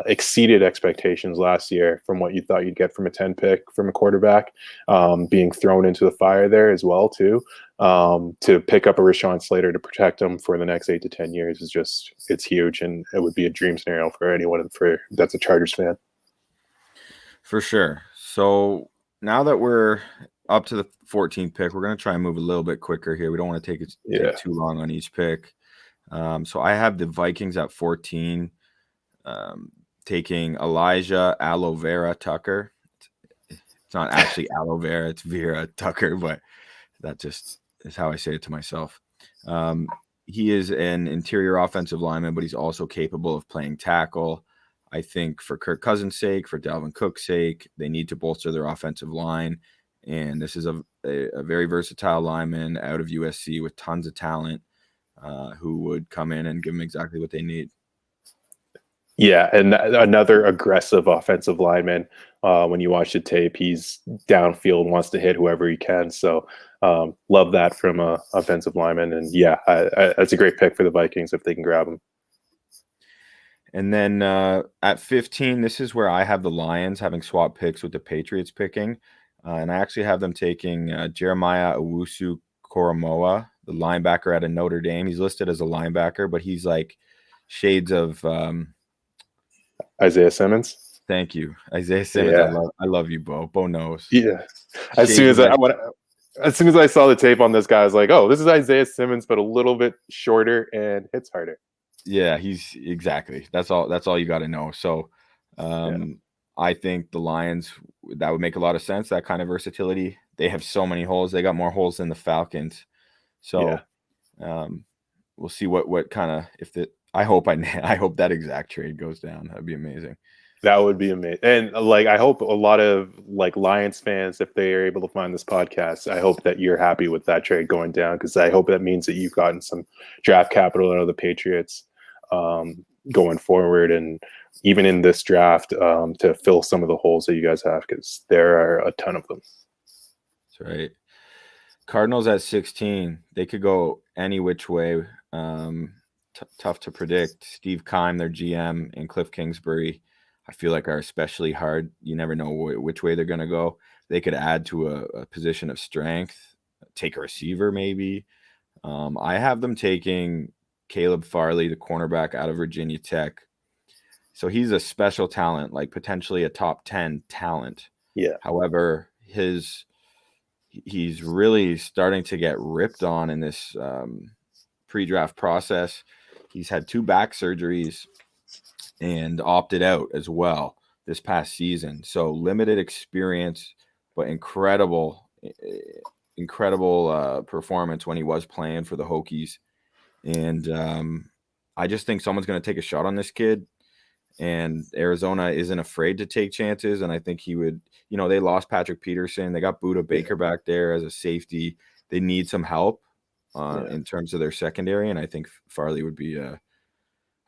exceeded expectations last year from what you thought you'd get from a 10 pick from a quarterback, being thrown into the fire there as well too. To pick up a Rashawn Slater to protect him for the next 8 to 10 years is it's huge, and it would be a dream scenario for anyone that's a Chargers fan. For sure. So now that we're up to the 14th pick, we're going to try and move a little bit quicker here. We don't want to take too long on each pick. So I have the Vikings at 14, taking Elijah Aloe Vera Tucker. It's not actually aloe vera, it's Vera Tucker, but that just is how I say it to myself. He is an interior offensive lineman, but he's also capable of playing tackle. I think for Kirk Cousins' sake, for Dalvin Cook's sake, they need to bolster their offensive line. And this is a very versatile lineman out of USC with tons of talent, who would come in and give them exactly what they need. Yeah, and another aggressive offensive lineman. When you watch the tape, he's downfield, wants to hit whoever he can. So love that from a offensive lineman. And yeah, that's a great pick for the Vikings if they can grab him. And then at 15, this is where I have the Lions having swapped picks with the Patriots picking. And I actually have them taking Jeremiah Owusu-Koramoah, the linebacker out of Notre Dame. He's listed as a linebacker, but he's like shades of Isaiah Simmons. Thank you, Isaiah Simmons. Yeah. I love you, Bo. Bo knows. Yeah. As soon as I saw the tape on this guy, I was like, oh, this is Isaiah Simmons, but a little bit shorter and hits harder. Yeah, he's exactly. That's all you got to know. So I think the Lions, that would make a lot of sense, that kind of versatility. They have so many holes. They got more holes than the Falcons. So we'll see what kind of, I hope that exact trade goes down. That'd be amazing. That would be amazing. And like, I hope a lot of like Lions fans, if they are able to find this podcast, I hope that you're happy with that trade going down, because I hope that means that you've gotten some draft capital out of the Patriots going forward, and even in this draft to fill some of the holes that you guys have, because there are a ton of them. That's right. Cardinals at 16. They could go any which way. Tough to predict. Steve Keim, their GM, and Cliff Kingsbury, I feel like are especially hard. You never know which way they're going to go. They could add to a position of strength, take a receiver maybe. I have them taking Caleb Farley, the cornerback out of Virginia Tech. So he's a special talent, like potentially a top 10 talent. Yeah. However, he's really starting to get ripped on in this pre-draft process. He's had 2 back surgeries and opted out as well this past season. So limited experience, but incredible performance when he was playing for the Hokies. And I just think someone's going to take a shot on this kid. And Arizona isn't afraid to take chances. And I think he would, they lost Patrick Peterson. They got Buda Baker back there as a safety. They need some help in terms of their secondary. And I think Farley would be a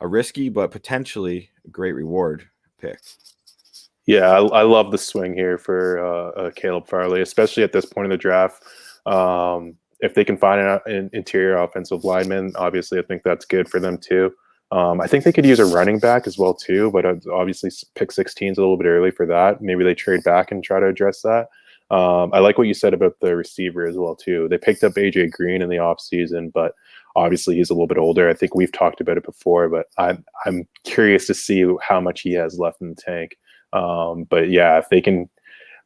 risky, but potentially a great reward pick. Yeah, I love the swing here for Caleb Farley, especially at this point in the draft. If they can find an interior offensive lineman, obviously I think that's good for them too. I think they could use a running back as well too, but obviously pick 16 is a little bit early for that. Maybe they trade back and try to address that. I like what you said about the receiver as well too. They picked up AJ Green in the offseason, but obviously he's a little bit older. I think we've talked about it before, but I'm curious to see how much he has left in the tank. But yeah, if they can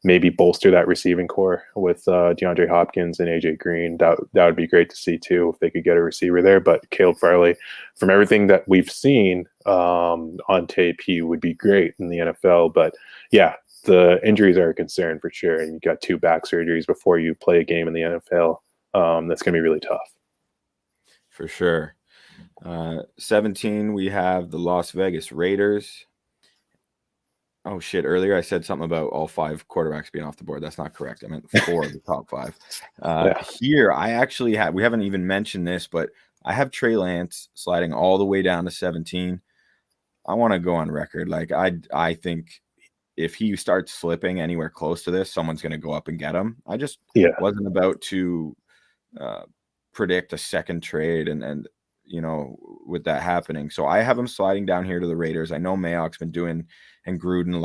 maybe bolster that receiving core with DeAndre Hopkins and AJ Green, that would be great to see too, if they could get a receiver there. But Caleb Farley, from everything that we've seen on tape, he would be great in the NFL. But yeah, the injuries are a concern for sure. And you got 2 back surgeries before you play a game in the NFL. That's going to be really tough. For sure. 17, we have the Las Vegas Raiders. Oh, shit. Earlier I said something about all 5 quarterbacks being off the board. That's not correct. I meant 4 of the top 5. Here, I actually have – we haven't even mentioned this, but I have Trey Lance sliding all the way down to 17. I want to go on record. Like, I think if he starts slipping anywhere close to this, someone's going to go up and get him. I just wasn't about to predict a second trade and with that happening. So I have him sliding down here to the Raiders. I know Mayock's been doing, and Gruden who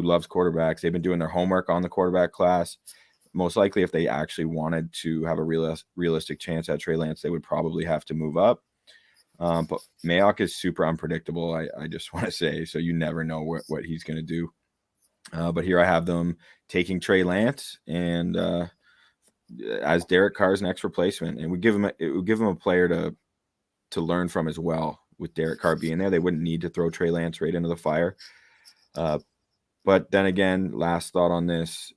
loves quarterbacks. They've been doing their homework on the quarterback class. Most likely, if they actually wanted to have a realistic chance at Trey Lance, they would probably have to move up. But Mayock is super unpredictable, I just want to say. So you never know what he's going to do. But here I have them taking Trey Lance and as Derek Carr's next replacement, and it would give him a player to learn from as well. With Derek Carr being there, they wouldn't need to throw Trey Lance right into the fire. But then again, last thought on this,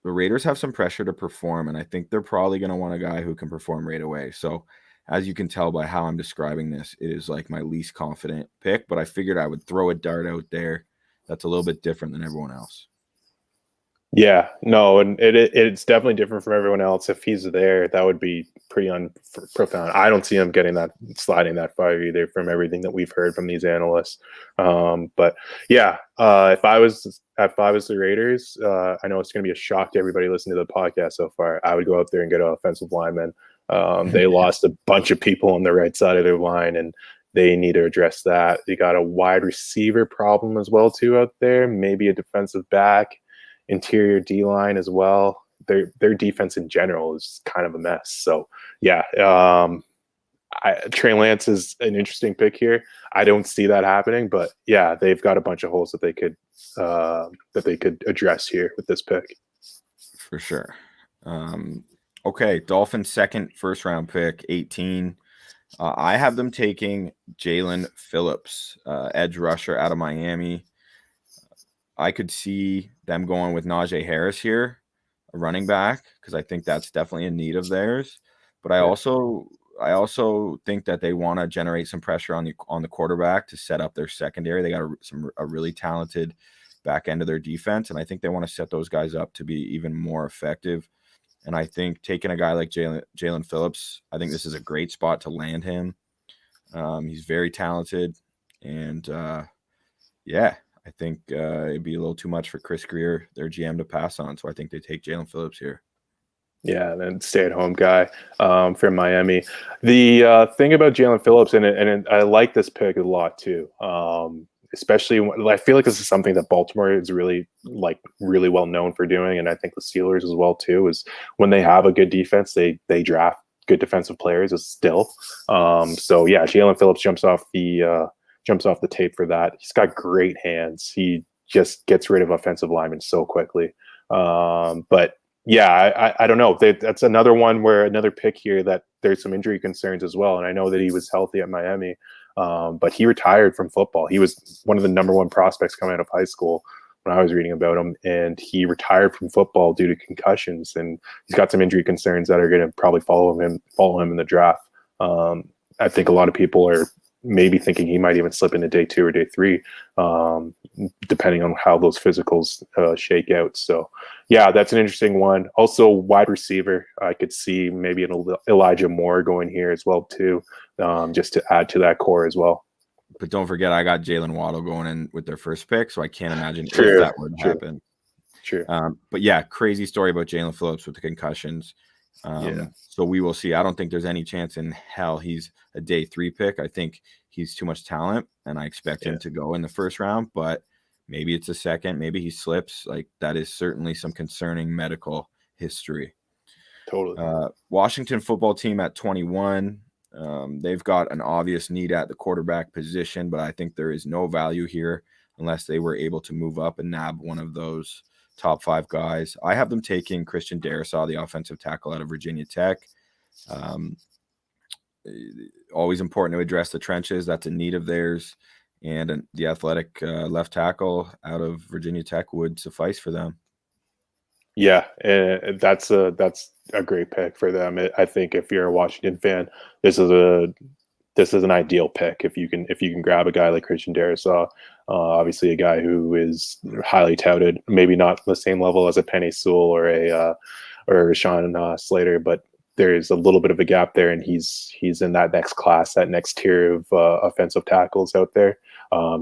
the Raiders have some pressure to perform, and I think they're probably going to want a guy who can perform right away. So as you can tell by how I'm describing this, it is like my least confident pick, but I figured I would throw a dart out there that's a little bit different than everyone else. Yeah, no, and it's definitely different from everyone else. If he's there, that would be pretty profound. I don't see him sliding that far either from everything that we've heard from these analysts. But yeah, if I was the Raiders, I know it's going to be a shock to everybody listening to the podcast so far. I would go out there and get an offensive lineman. They lost a bunch of people on the right side of their line, and they need to address that. They got a wide receiver problem as well too out there. Maybe a defensive back. Interior D-line as well. Their defense in general is kind of a mess. So yeah, Trey Lance is an interesting pick here. I don't see that happening, but yeah, they've got a bunch of holes that they could address here with this pick. For sure. Okay, Dolphins second first round pick, 18. I have them taking Jalen Phillips, edge rusher out of Miami. I could see them going with Najee Harris here, a running back, because I think that's definitely a need of theirs. But I also think that they want to generate some pressure on the quarterback to set up their secondary. They got a really talented back end of their defense, and I think they want to set those guys up to be even more effective. And I think taking a guy like Jalen Phillips, I think this is a great spot to land him. He's very talented, and I think it'd be a little too much for Chris Greer, their GM, to pass on. So I think they take Jalen Phillips here. Yeah, and then stay-at-home guy from Miami. The thing about Jalen Phillips, and I like this pick a lot too, especially when I feel like this is something that Baltimore is really well known for doing, and I think the Steelers as well too, is when they have a good defense, they draft good defensive players still. So yeah, Jalen Phillips jumps off the tape for that. He's got great hands. He just gets rid of offensive linemen so quickly. But yeah, I don't know. That's another one where another pick here that there's some injury concerns as well. And I know that he was healthy at Miami, but he retired from football. He was one of the number one prospects coming out of high school when I was reading about him, and he retired from football due to concussions. And he's got some injury concerns that are going to probably follow him in the draft. I think a lot of people are maybe thinking he might even slip into day 2 or day 3, depending on how those physicals shake out. So yeah, that's an interesting one. Also wide receiver, I could see maybe an Elijah Moore going here as well too, just to add to that core as well. But don't forget, I got Jalen Waddle going in with their first pick, so I can't imagine if that would happen. Sure. But yeah, crazy story about Jalen Phillips with the concussions. So we will see. I don't think there's any chance in hell he's a day 3 pick. I think he's too much talent, and I expect him to go in the first round, but maybe it's a second, maybe he slips. Like, that is certainly some concerning medical history. Totally. Washington football team at 21. They've got an obvious need at the quarterback position, but I think there is no value here unless they were able to move up and nab one of those top 5 guys. I have them taking Christian Darrisaw, the offensive tackle out of Virginia Tech. Always important to address the trenches. That's a need of theirs. And the athletic left tackle out of Virginia Tech would suffice for them. Yeah, that's a great pick for them. I think if you're a Washington fan, this is an ideal pick if you can grab a guy like Christian Darrisaw. Obviously, a guy who is highly touted, maybe not the same level as a Penei Sewell or a Rashawn Slater, but there is a little bit of a gap there, and he's in that next class, that next tier of offensive tackles out there.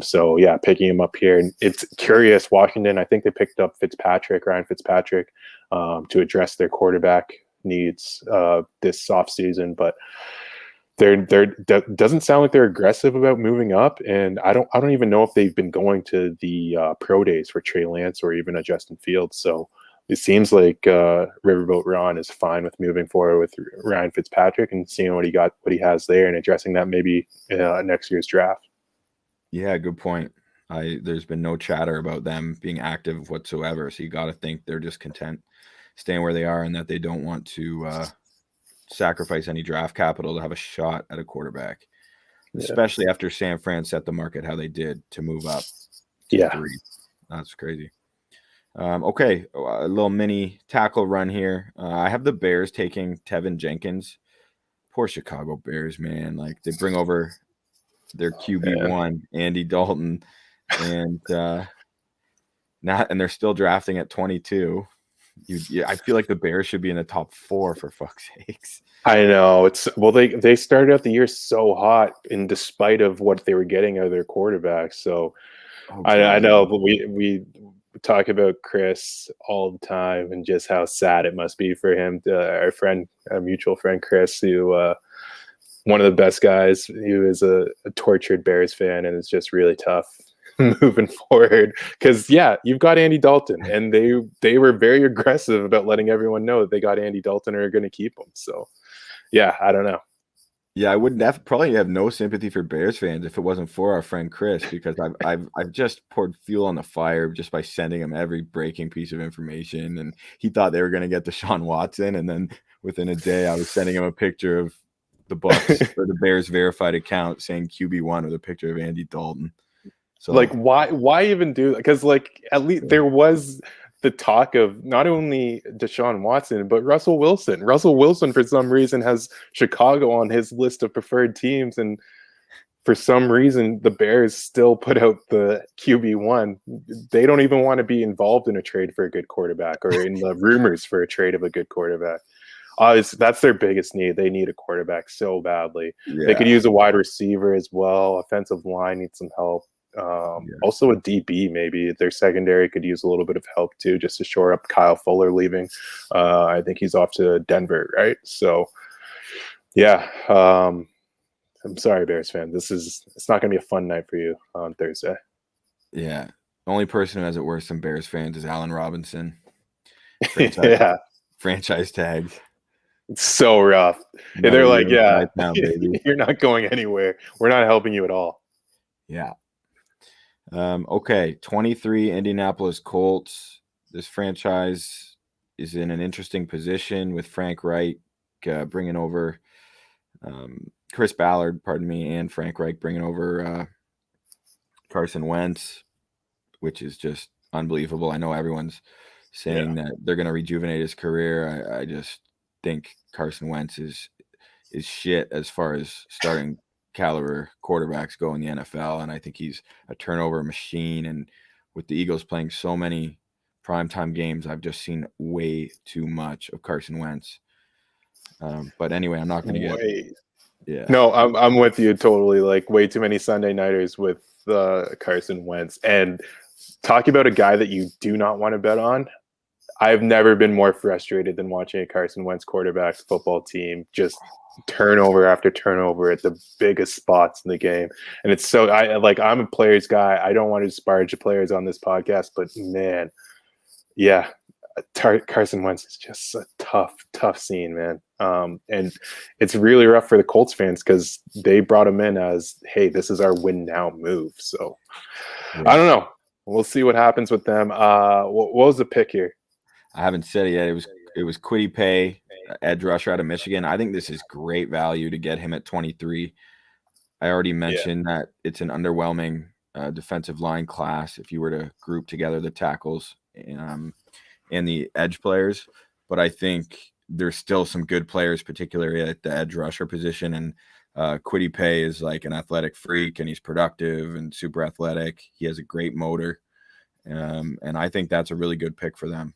So yeah, picking him up here. And it's curious, Washington, I think they picked up Ryan Fitzpatrick, to address their quarterback needs this offseason. But doesn't sound like they're aggressive about moving up, and I don't even know if they've been going to the pro days for Trey Lance or even a Justin Fields. So it seems like Riverboat Ron is fine with moving forward with Ryan Fitzpatrick and seeing what he has there, and addressing that maybe next year's draft. Yeah, good point. There's been no chatter about them being active whatsoever, so you got to think they're just content staying where they are, and that they don't want to sacrifice any draft capital to have a shot at a quarterback, especially after San Fran set the market how they did to move up to 3. That's crazy. Okay, a little mini tackle run here. I have the Bears taking Tevin Jenkins. Poor Chicago Bears, man. Like, they bring over their QB1, Andy Dalton, and they're still drafting at 22. I feel like the Bears should be in the top 4 for fuck's sakes. I know. They started out the year so hot, in despite of what they were getting out of their quarterback. So I know, but we talk about Chris all the time and just how sad it must be for him. Our mutual friend Chris, who one of the best guys, who is a tortured Bears fan, and it's just really tough moving forward, because you've got Andy Dalton, and they were very aggressive about letting everyone know that they got Andy Dalton and are going to keep him. So I don't know. Yeah, I would probably have no sympathy for Bears fans if it wasn't for our friend Chris, because I've just poured fuel on the fire just by sending him every breaking piece of information, and he thought they were going to get Deshaun Watson, and then within a day I was sending him a picture of the Bucks or the Bears verified account saying QB1 with a picture of Andy Dalton. So, like, why even do that? Because, like, at least there was the talk of not only Deshaun Watson, but Russell Wilson. Russell Wilson, for some reason, has Chicago on his list of preferred teams, and for some reason, the Bears still put out the QB1. They don't even want to be involved in a trade for a good quarterback, or in the rumors for a trade of a good quarterback. That's their biggest need. They need a quarterback so badly. Yeah. They could use a wide receiver as well. Offensive line needs some help. Also a DB, maybe. Their secondary could use a little bit of help too, just to shore up Kyle Fuller leaving. I think he's off to Denver, right? So I'm sorry, Bears fan. It's not going to be a fun night for you on Thursday. Yeah. The only person who has it worse than Bears fans is Allen Robinson. Franchise tags. It's so rough. No, they're like, now, baby. You're not going anywhere. We're not helping you at all. Yeah. Okay, 23 Indianapolis Colts. This franchise is in an interesting position with Frank Reich bringing over Chris Ballard, and Frank Reich bringing over Carson Wentz, which is just unbelievable. I know everyone's saying that they're going to rejuvenate his career. I just think Carson Wentz is shit as far as starting caliber quarterbacks go in the NFL, and I think he's a turnover machine. And with the Eagles playing so many primetime games, I've just seen way too much of Carson Wentz. But anyway, I'm not going to get. Yeah. No, I'm with you totally. Like, way too many Sunday nighters with Carson Wentz. And talking about a guy that you do not want to bet on, I've never been more frustrated than watching a Carson Wentz quarterback's football team just turnover after turnover at the biggest spots in the game. And it's so I'm a players guy. I don't want to disparage the players on this podcast, but man, Carson Wentz is just a tough scene, man. And it's really rough for the Colts fans, because they brought him in as, hey, this is our win now move. So I don't know. We'll see what happens with them. What was the pick here? I haven't said it yet. It was Kwity Paye, edge rusher out of Michigan. I think this is great value to get him at 23. I already mentioned that it's an underwhelming defensive line class if you were to group together the tackles and the edge players. But I think there's still some good players, particularly at the edge rusher position. And Kwity Paye is like an athletic freak, and he's productive and super athletic. He has a great motor. And I think that's a really good pick for them.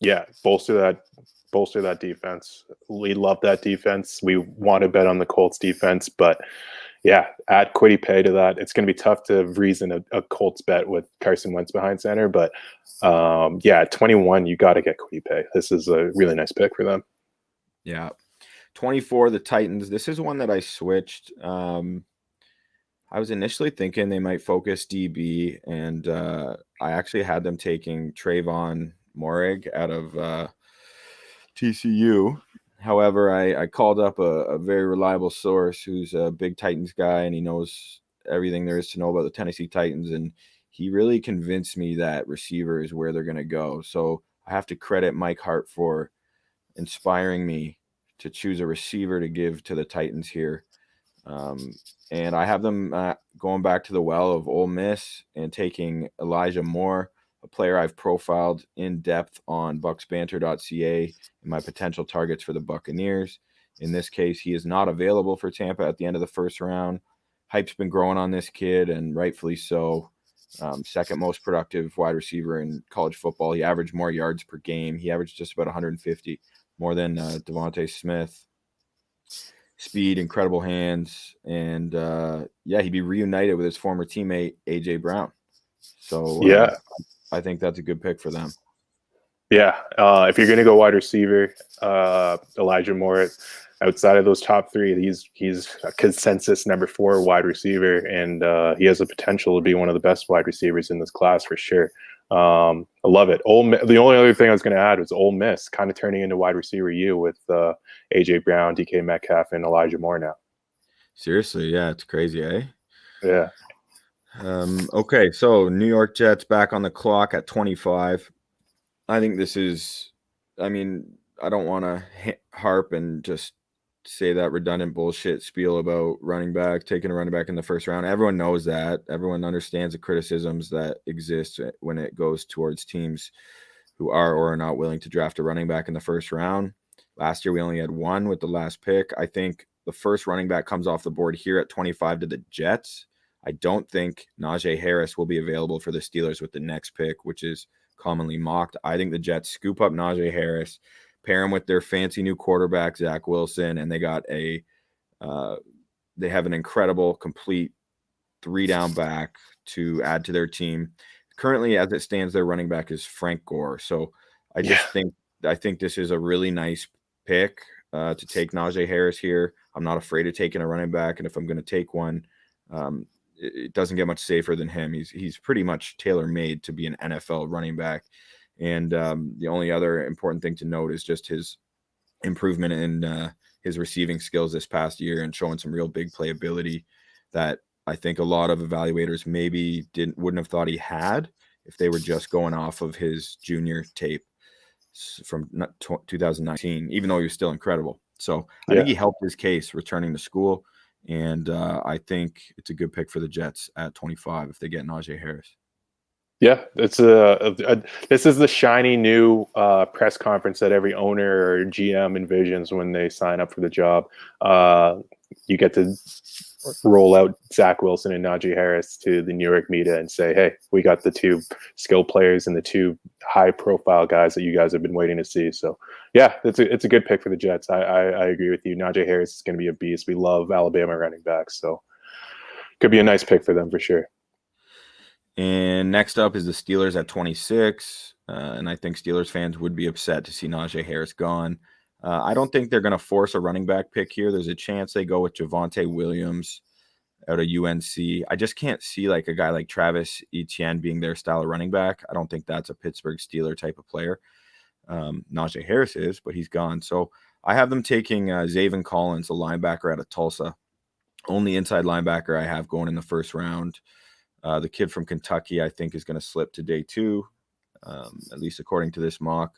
Yeah, bolster that defense. We love that defense. We want to bet on the Colts defense, but add Kwity Paye to that. It's going to be tough to reason a Colts bet with Carson Wentz behind center, but at 21, you got to get Kwity Paye. This is a really nice pick for them. Yeah. 24, the Titans. This is one that I switched. I was initially thinking they might focus DB, and I actually had them taking Trayvon Morig out of TCU. However, I called up a very reliable source who's a big Titans guy, and he knows everything there is to know about the Tennessee Titans, and he really convinced me that receiver is where they're going to go. So I have to credit Mike Hart for inspiring me to choose a receiver to give to the Titans here. And I have them going back to the well of Ole Miss and taking Elijah Moore, a player I've profiled in depth on bucksbanter.ca and my potential targets for the Buccaneers. In this case, he is not available for Tampa at the end of the first round. Hype's been growing on this kid, and rightfully so. Second most productive wide receiver in college football. He averaged more yards per game. He averaged just about 150, more than Devonte Smith. Speed, incredible hands, and he'd be reunited with his former teammate AJ Brown. So I think that's a good pick for them. Yeah, if you're going to go wide receiver, Elijah Moore, outside of those top three, he's a consensus number 4 wide receiver, and he has the potential to be one of the best wide receivers in this class for sure. I love it. The only other thing I was going to add was Ole Miss kind of turning into wide receiver U with AJ Brown, DK Metcalf, and Elijah Moore now. Seriously, yeah, it's crazy, eh? Yeah. Okay, so New York Jets back on the clock at 25. I think this is, I don't want to harp and just say that redundant bullshit spiel about taking a running back in the first round. Everyone knows that. Everyone understands the criticisms that exist when it goes towards teams who are or are not willing to draft a running back in the first round. Last year, we only had one with the last pick. I think the first running back comes off the board here at 25 to the Jets. I don't think Najee Harris will be available for the Steelers with the next pick, which is commonly mocked. I think the Jets scoop up Najee Harris, pair him with their fancy new quarterback, Zach Wilson, and they got they have an incredible, complete 3-down back to add to their team. Currently, as it stands, their running back is Frank Gore. So I think this is a really nice pick to take Najee Harris here. I'm not afraid of taking a running back, and if I'm going to take one, it doesn't get much safer than him. He's pretty much tailor-made to be an NFL running back. And the only other important thing to note is just his improvement in his receiving skills this past year and showing some real big playability that I think a lot of evaluators maybe wouldn't have thought he had if they were just going off of his junior tape from 2019, even though he was still incredible. So I think he helped his case returning to school. And I think it's a good pick for the Jets at 25 if they get Najee Harris. Yeah, it's this is the shiny new press conference that every owner or GM envisions when they sign up for the job. You get to roll out Zach Wilson and Najee Harris to the New York media and say, hey, we got the 2 skill players and the 2 high-profile guys that you guys have been waiting to see. So, yeah, it's a good pick for the Jets. I agree with you. Najee Harris is going to be a beast. We love Alabama running backs, so could be a nice pick for them for sure. And next up is the Steelers at 26. And I think Steelers fans would be upset to see Najee Harris gone. I don't think they're going to force a running back pick here. There's a chance they go with Javonte Williams out of UNC. I just can't see like a guy like Travis Etienne being their style of running back. I don't think that's a Pittsburgh Steeler type of player. Najee Harris is, but he's gone. So I have them taking Zaven Collins, a linebacker out of Tulsa. Only inside linebacker I have going in the first round. The kid from Kentucky, I think, is going to slip to day 2, at least according to this mock.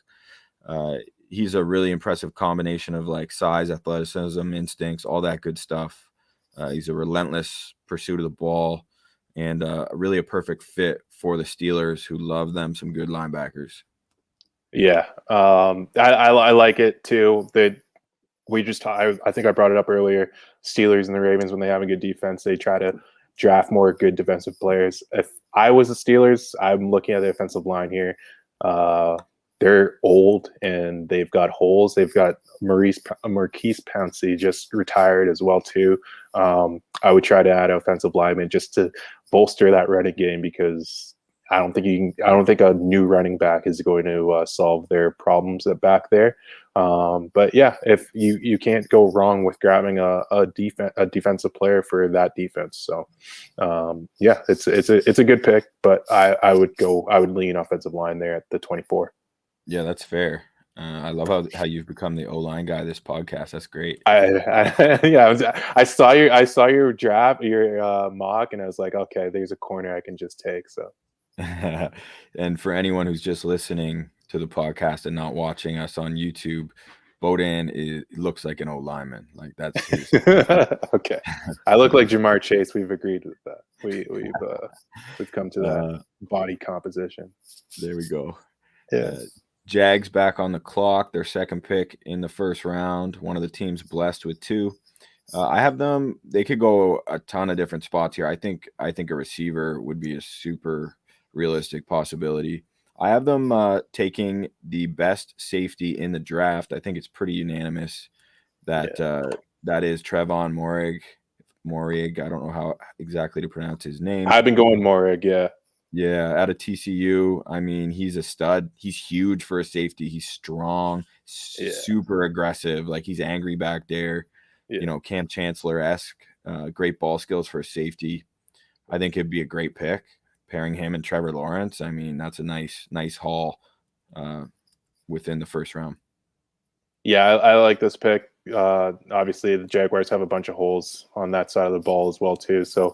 He's a really impressive combination of like size, athleticism, instincts, all that good stuff. He's a relentless pursuit of the ball and really a perfect fit for the Steelers, who love them some good linebackers. Yeah, I like it too. I think I brought it up earlier. Steelers and the Ravens, when they have a good defense, they try to draft more good defensive players. If I was the Steelers, I'm looking at the offensive line here. They're old and they've got holes. They've got Marquise Pouncey just retired as well too. I would try to add offensive lineman just to bolster that running game, because I don't think a new running back is going to solve their problems at back there. But yeah, if you can't go wrong with grabbing a defensive player for that defense. So yeah, it's a good pick, but I would lean offensive line there at the 24. Yeah, that's fair. I love how you've become the O-line guy this podcast. That's great. I saw your draft, your mock, and I was like, okay, there's a corner I can just take. So. And for anyone who's just listening to the podcast and not watching us on YouTube, Bohdan looks like an O-lineman. Like that's his. Okay. I look like Jamar Chase. We've agreed with that. We've come to that body composition. There we go. Yeah. Jags back on the clock. Their second pick in the first round. One of the teams blessed with 2. I have them. They could go a ton of different spots here. I think a receiver would be a super realistic possibility. I have them taking the best safety in the draft. I think it's pretty unanimous that that is Trevon Moehrig. I don't know how exactly to pronounce his name. I've been going Moehrig, yeah. Yeah, out of TCU. I mean, he's a stud. He's huge for a safety. He's strong, super aggressive. Like he's angry back there. Yeah. Cam Chancellor-esque. Great ball skills for a safety. I think it'd be a great pick. Pairing him and Trevor Lawrence, I mean, that's a nice haul within the first round. Yeah, I like this pick. Obviously, the Jaguars have a bunch of holes on that side of the ball as well, too. So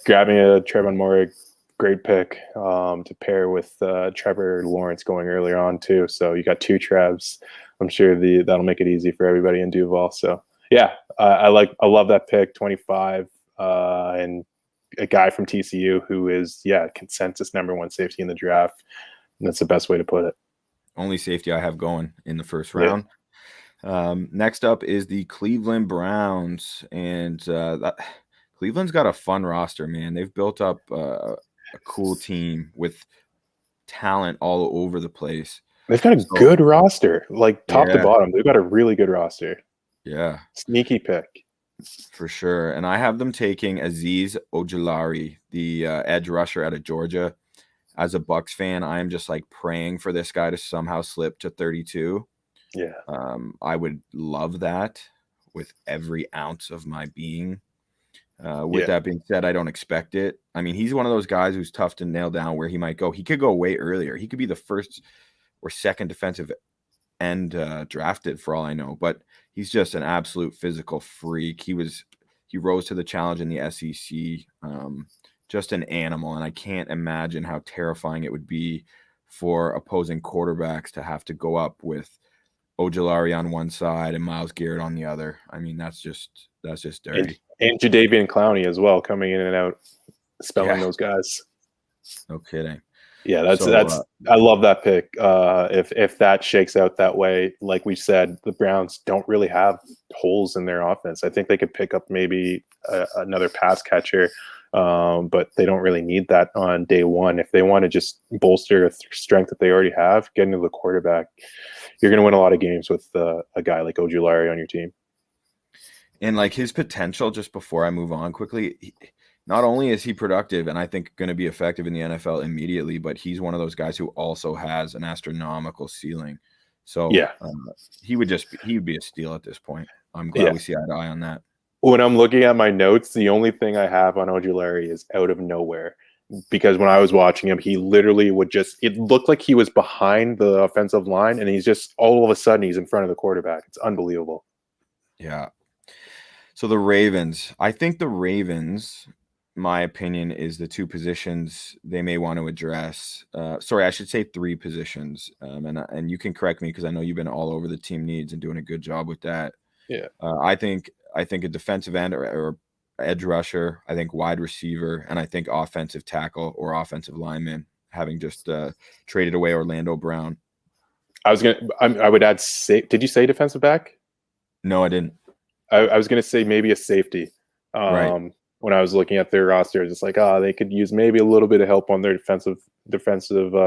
grabbing a Trevon Moehrig, great pick to pair with Trevor Lawrence going earlier on, too. So you got 2 Trevs. I'm sure that'll make it easy for everybody in Duval. So, yeah, I love that pick, 25, and a guy from TCU who is, consensus number 1 safety in the draft. And that's the best way to put it. Only safety I have going in the first round. Yeah. Next up is the Cleveland Browns. And Cleveland's got a fun roster, man. They've built up a cool team with talent all over the place. They've got a good roster, like top to bottom. They've got a really good roster. Yeah. Sneaky pick. For sure. And I have them taking Azeez Ojulari, the edge rusher out of Georgia. As a Bucs fan, I am just like praying for this guy to somehow slip to 32. Yeah. I would love that with every ounce of my being. That being said, I don't expect it. I mean, he's one of those guys who's tough to nail down where he might go. He could go way earlier. He could be the first or second defensive end drafted for all I know, but he's just an absolute physical freak. He rose to the challenge in the SEC, just an animal. And I can't imagine how terrifying it would be for opposing quarterbacks to have to go up with Ojulari on one side and Myles Garrett on the other. I mean, that's just dirty. And Jadeveon Clowney as well, coming in and out, spelling those guys. No kidding. Yeah, that's I love that pick. If that shakes out that way, like we said, the Browns don't really have holes in their offense. I think they could pick up maybe another pass catcher, but they don't really need that on day one. If they want to just bolster a strength that they already have, get into the quarterback, you're going to win a lot of games with a guy like Ojulari on your team. And like his potential, just before I move on quickly, not only is he productive and I think going to be effective in the NFL immediately, but he's one of those guys who also has an astronomical ceiling. So he would be a steal at this point. I'm glad we see eye to eye on that. When I'm looking at my notes, the only thing I have on Ojulari is out of nowhere. Because when I was watching him, he literally it looked like he was behind the offensive line, and he's just all of a sudden he's in front of the quarterback. It's unbelievable. Yeah. So the Ravens, I think the Ravens, my opinion, is the 2 positions they may want to address. Sorry, I should say 3 positions. And you can correct me because I know you've been all over the team needs and doing a good job with that. Yeah. I think a defensive end or edge rusher, I think wide receiver, and I think offensive tackle or offensive lineman, having just traded away Orlando Brown. I would add, did you say defensive back? No, I didn't. I was going to say maybe a safety. Right. When I was looking at their roster, it's like, they could use maybe a little bit of help on their defensive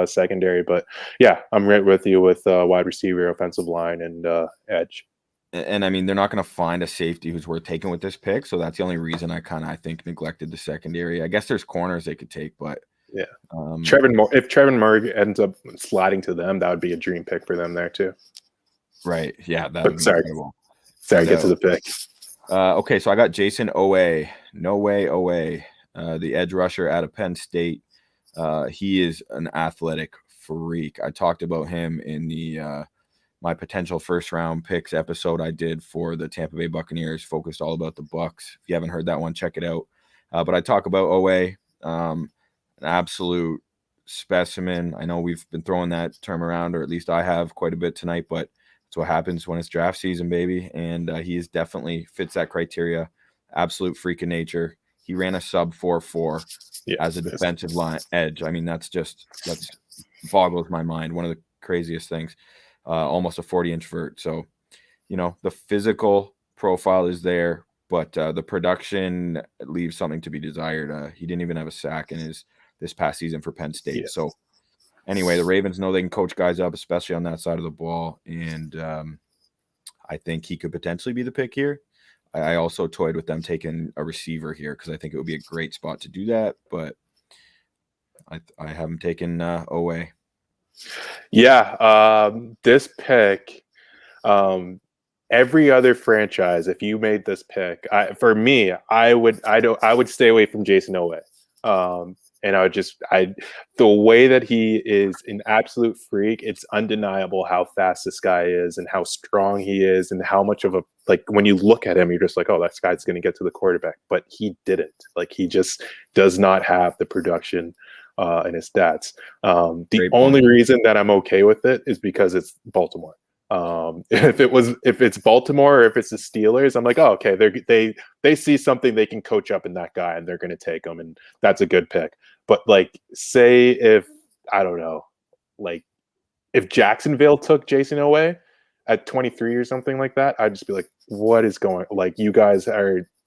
secondary. But yeah, I'm right with you with wide receiver, offensive line, and edge. And I mean, they're not going to find a safety who's worth taking with this pick. So that's the only reason I think neglected the secondary. I guess there's corners they could take, but Yeah. If Trevin Moore ends up sliding to them, that would be a dream pick for them there too. Right. Yeah, that would be incredible. Sorry, get to the pick. Okay, so I got Jason Owe. No way, Owe. The edge rusher out of Penn State. He is an athletic freak. I talked about him in the my potential first round picks episode I did for the Tampa Bay Buccaneers, focused all about the Bucks. If you haven't heard that one, check it out. But I talk about Owe, an absolute specimen. I know we've been throwing that term around, or at least I have quite a bit tonight, but it's what happens when it's draft season, baby. And he is definitely fits that criteria. Absolute freak of nature. He ran a sub 4.4 as a defensive line edge. I mean, that's boggles my mind. One of the craziest things. Almost a 40-inch vert. So, the physical profile is there, but the production leaves something to be desired. He didn't even have a sack in this past season for Penn State. Yes. So anyway, the Ravens know they can coach guys up, especially on that side of the ball. And I think he could potentially be the pick here. I also toyed with them taking a receiver here because I think it would be a great spot to do that. But I haven't taken away. Yeah, this pick, every other franchise, if you made this pick, for me, I would stay away from Jason Owe. And the way that he is an absolute freak, it's undeniable how fast this guy is and how strong he is and how much of when you look at him, you're just like, oh, that guy's going to get to the quarterback. But he didn't. He just does not have the production in his stats. The only reason that I'm okay with it is because it's Baltimore. If it's Baltimore or if it's the Steelers, I'm like, oh, okay, they see something they can coach up in that guy and they're going to take him, and that's a good pick. But say if I don't know, if Jacksonville took Jason Owe at 23 or something like that, I'd just be like, what is going? You guys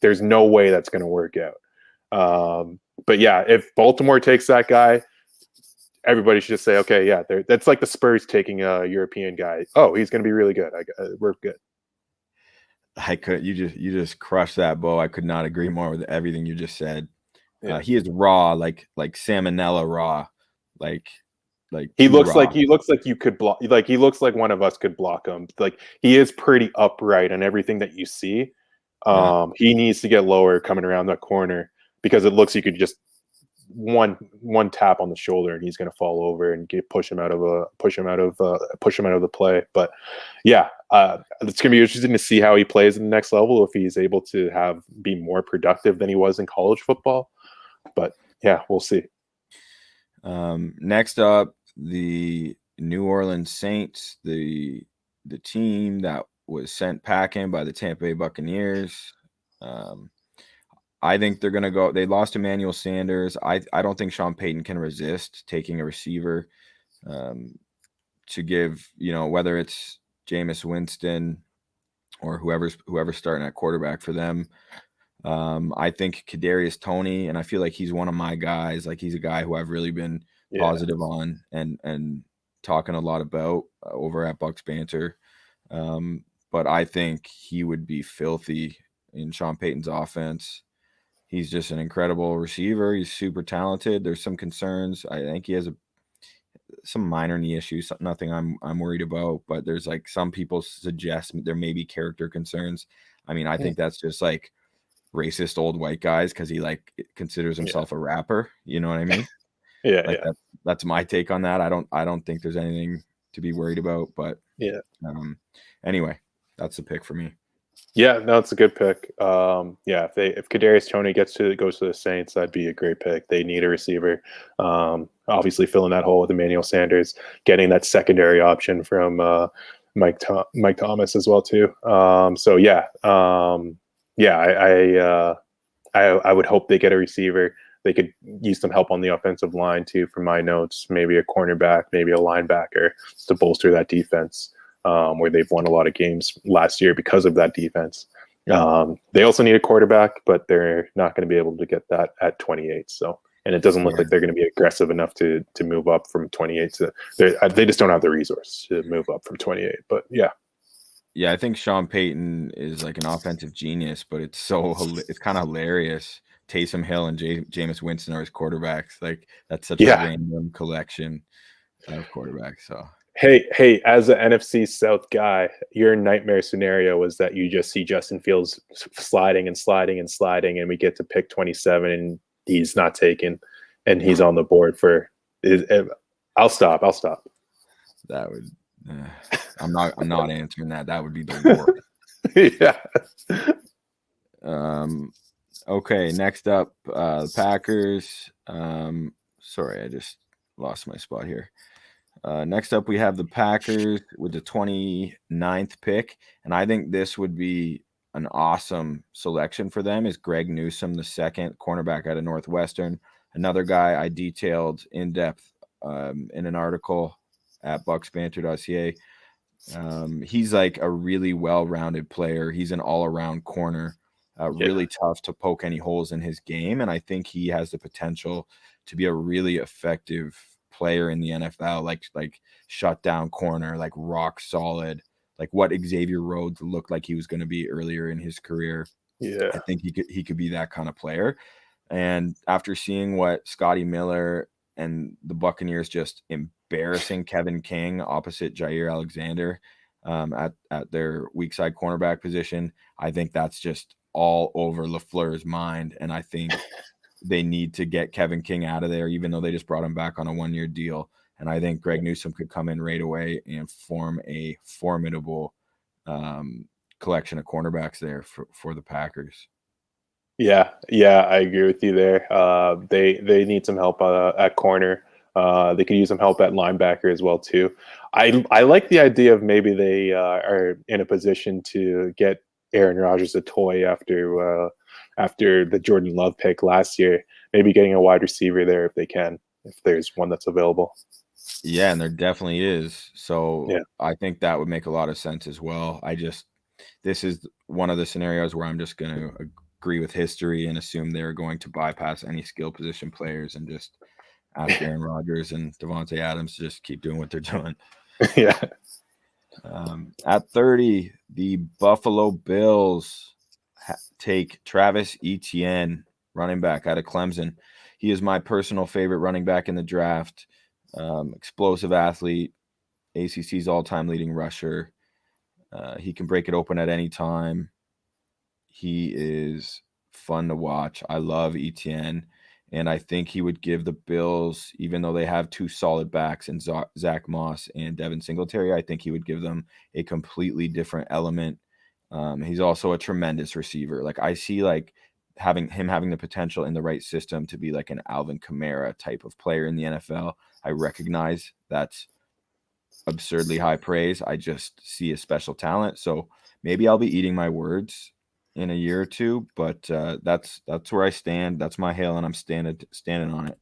there's no way that's going to work out. But yeah, if Baltimore takes that guy, everybody should just say, okay, yeah, that's like the Spurs taking a European guy. Oh, he's going to be really good. We're good. You just crushed that, Bo. I could not agree more with everything you just said. Yeah. He is raw, like salmonella raw, he looks raw. He looks like you could block. He looks like one of us could block him. He is pretty upright on everything that you see. He needs to get lower coming around that corner because it looks you could just one tap on the shoulder and he's going to fall over and push him out of the play. But yeah, it's going to be interesting to see how he plays in the next level, if he's able to be more productive than he was in college football. But yeah, we'll see. Next up, the New Orleans Saints, the team that was sent packing by the Tampa Bay Buccaneers. I think they're going to go – they lost Emmanuel Sanders. I don't think Sean Payton can resist taking a receiver to give, whether it's Jameis Winston or whoever's starting at quarterback for them. I think Kadarius Toney, and I feel like he's one of my guys. He's a guy who I've really been positive on and talking a lot about over at Bucks Banter. But I think he would be filthy in Sean Payton's offense. He's just an incredible receiver. He's super talented. There's some concerns. I think he has some minor knee issues, nothing I'm worried about, but there's some people suggest there may be character concerns. I mean, I think that's just racist old white guys because he considers himself a rapper. You know what I mean? That's my take on that. I don't think there's anything to be worried about, but anyway, that's the pick for me. Yeah, no, it's a good pick. If Kadarius Toney goes to the Saints, that'd be a great pick. They need a receiver. Obviously filling that hole with Emmanuel Sanders, getting that secondary option from Mike Thomas as well too. I would hope they get a receiver. They could use some help on the offensive line too, from my notes. Maybe a cornerback, maybe a linebacker to bolster that defense. Where they've won a lot of games last year because of that defense. They also need a quarterback, but they're not going to be able to get that at 28. So, and it doesn't look like they're going to be aggressive enough to move up from 28 to. They just don't have the resource to move up from 28. But yeah. Yeah, I think Sean Payton is an offensive genius, but it's kind of hilarious Taysom Hill and Jameis Winston are his quarterbacks. Like that's such a random collection of quarterbacks. So hey, as an NFC South guy, your nightmare scenario was that you just see Justin Fields sliding and sliding and sliding, and we get to pick 27 and he's not taken, and he's on the board for. I'll stop. That would. I'm not answering that. That would be the worst. Okay. Next up, the Packers. Sorry, I just lost my spot here. Next up, we have the Packers with the 29th pick, and I think this would be an awesome selection for them. Is Greg Newsome, the second cornerback out of Northwestern, another guy I detailed in depth in an article at bucksbanter.ca. He's like a really well-rounded player. He's an all-around corner, really tough to poke any holes in his game, and I think he has the potential to be a really effective player in the NFL, like shutdown corner, like rock solid, like what Xavier Rhodes looked like he was going to be earlier in his career. Yeah, I think he could be that kind of player. And after seeing what Scotty Miller and the Buccaneers just embarrassing Kevin King opposite Jair Alexander at their weak side cornerback position, I think that's just all over LaFleur's mind, and I think they need to get Kevin King out of there, even though they just brought him back on a 1-year deal. And I think Greg Newsome could come in right away and form a formidable collection of cornerbacks there for the Packers. Yeah, I agree with you there. They need some help at corner. They could use some help at linebacker as well too. I like the idea of maybe they are in a position to get Aaron Rodgers a toy after the Jordan Love pick last year. Maybe getting a wide receiver there if they can, if there's one that's available. Yeah, and there definitely is. So yeah. I think that would make a lot of sense as well. This is one of the scenarios where I'm just going to agree with history and assume they're going to bypass any skill position players and just ask Aaron Rodgers and Devontae Adams to just keep doing what they're doing. Yeah. At 30, the Buffalo Bills take Travis Etienne, running back out of Clemson. He is my personal favorite running back in the draft. Explosive athlete, ACC's all-time leading rusher. He can break it open at any time. He is fun to watch. I love Etienne, and I think he would give the Bills, even though they have two solid backs in Zach Moss and Devin Singletary, I think he would give them a completely different element. He's also a tremendous receiver. Like I see having the potential in the right system to be like an Alvin Kamara type of player in the NFL. I recognize that's absurdly high praise. I just see a special talent. So maybe I'll be eating my words in a year or two, but that's where I stand. That's my hail, and I'm standing on it.